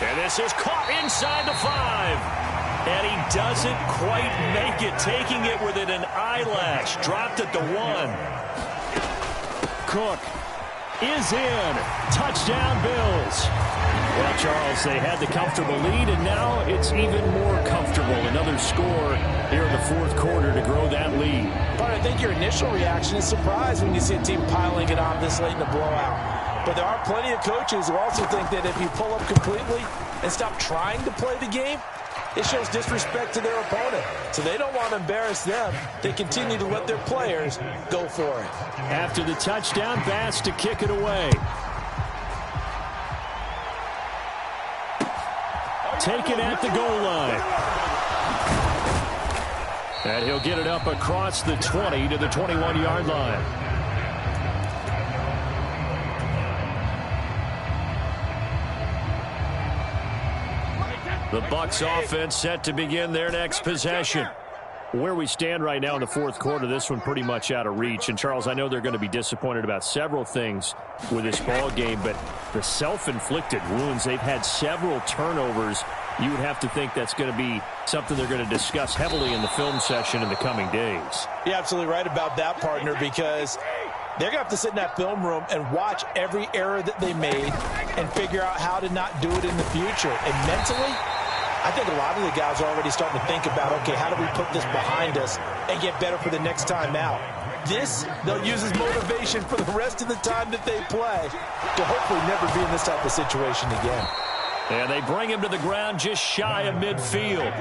And this is caught inside the 5. And he doesn't quite make it, taking it within an eyelash. Dropped at the 1. Cook is in. Touchdown, Bills. Well, Charles, they had the comfortable lead, and now it's even more comfortable. Another score here in the 4th quarter to grow that lead. But I think your initial reaction is surprise when you see a team piling it on this late in the blowout. But there are plenty of coaches who also think that if you pull up completely and stop trying to play the game, it shows disrespect to their opponent. So they don't want to embarrass them. They continue to let their players go for it. After the touchdown, Bass to kick it away. Taken at the goal line. And he'll get it up across the 20 to the 21-yard line. The Bucs offense set to begin their next possession. Where we stand right now in the fourth quarter, this one pretty much out of reach. And, Charles, I know they're going to be disappointed about several things with this ball game, but the self-inflicted wounds, they've had several turnovers. You would have to think that's going to be something they're going to discuss heavily in the film session in the coming days. You're absolutely right about that, partner, because they're going to have to sit in that film room and watch every error that they made and figure out how to not do it in the future. And mentally, I think a lot of the guys are already starting to think about, okay, how do we put this behind us and get better for the next time out? This, they'll use as motivation for the rest of the time that they play to hopefully never be in this type of situation again. And they bring him to the ground just shy of midfield.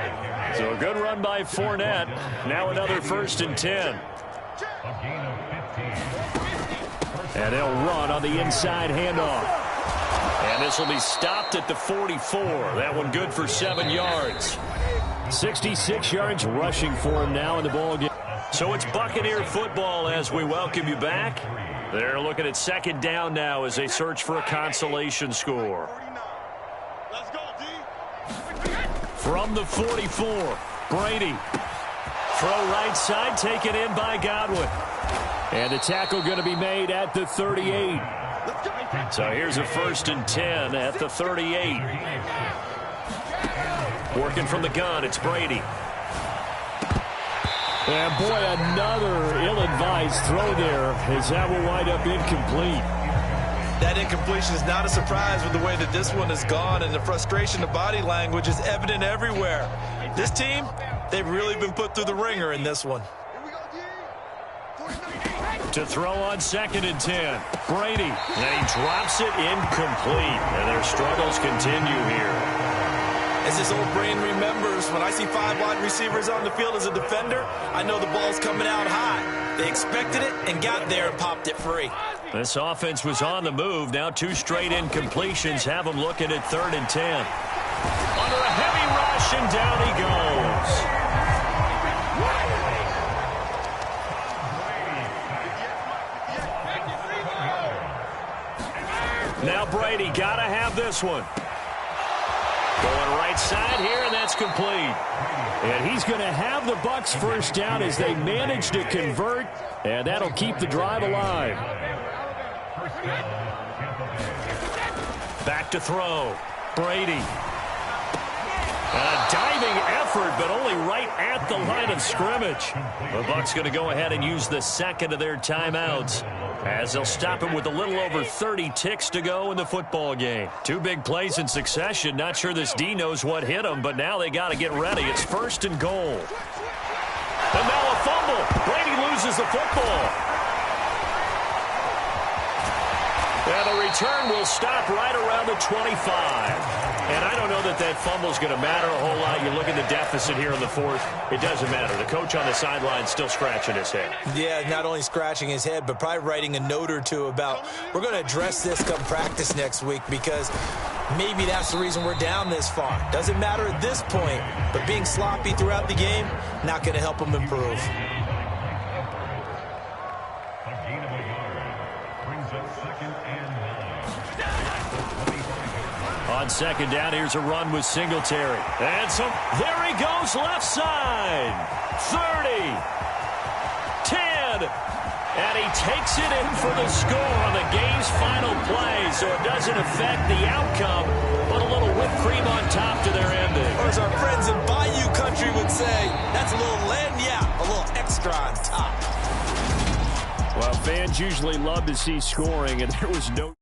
So a good run by Fournette. Now another 1st and 10. And they'll run on the inside handoff. And this will be stopped at the 44. That one good for 7 yards. 66 yards rushing for him now in the ball game. So it's Buccaneer football as we welcome you back. They're looking at 2nd down now as they search for a consolation score. Let's go, D. From the 44, Brady. Throw right side, taken in by Godwin. And the tackle going to be made at the 38. So here's a 1st and 10 at the 38. Working from the gun, it's Brady. And boy, another ill-advised throw there as that will wind up incomplete. That incompletion is not a surprise with the way that this one has gone, and the frustration, the body language is evident everywhere. This team, they've really been put through the ringer in this one. To throw on 2nd and 10, Brady. And he drops it incomplete. And their struggles continue here. As his old brain remembers, when I see 5 wide receivers on the field as a defender, I know the ball's coming out high. They expected it and got there and popped it free. This offense was on the move. Now 2 straight incompletions have them looking at 3rd and 10. Under a heavy rush, and down he goes. Now Brady got to have this one. Going right side here, and that's complete. And he's going to have the Bucs 1st down as they manage to convert, and that'll keep the drive alive. Back to throw. Brady. And a diving effort, but only right at the line of scrimmage. The Bucs going to go ahead and use the 2nd of their timeouts as they'll stop him with a little over 30 ticks to go in the football game. 2 big plays in succession. Not sure this D knows what hit him, but now they got to get ready. It's 1st and goal. And now a fumble. Brady loses the football. And the return will stop right around the 25. And I don't know that that fumble is going to matter a whole lot. You look at the deficit here in the 4th. It doesn't matter. The coach on the sideline still scratching his head. Yeah, not only scratching his head, but probably writing a note or two about, we're going to address this come practice next week, because maybe that's the reason we're down this far. Doesn't matter at this point, but being sloppy throughout the game, not going to help them improve. On 2nd down, here's a run with Singletary. And so there he goes, left side. 30. 10. And he takes it in for the score on the game's final play, so it doesn't affect the outcome, but a little whipped cream on top to their ending. Or as our friends in Bayou Country would say, that's a little lagniappe, a little extra on top. Well, fans usually love to see scoring, and there was no...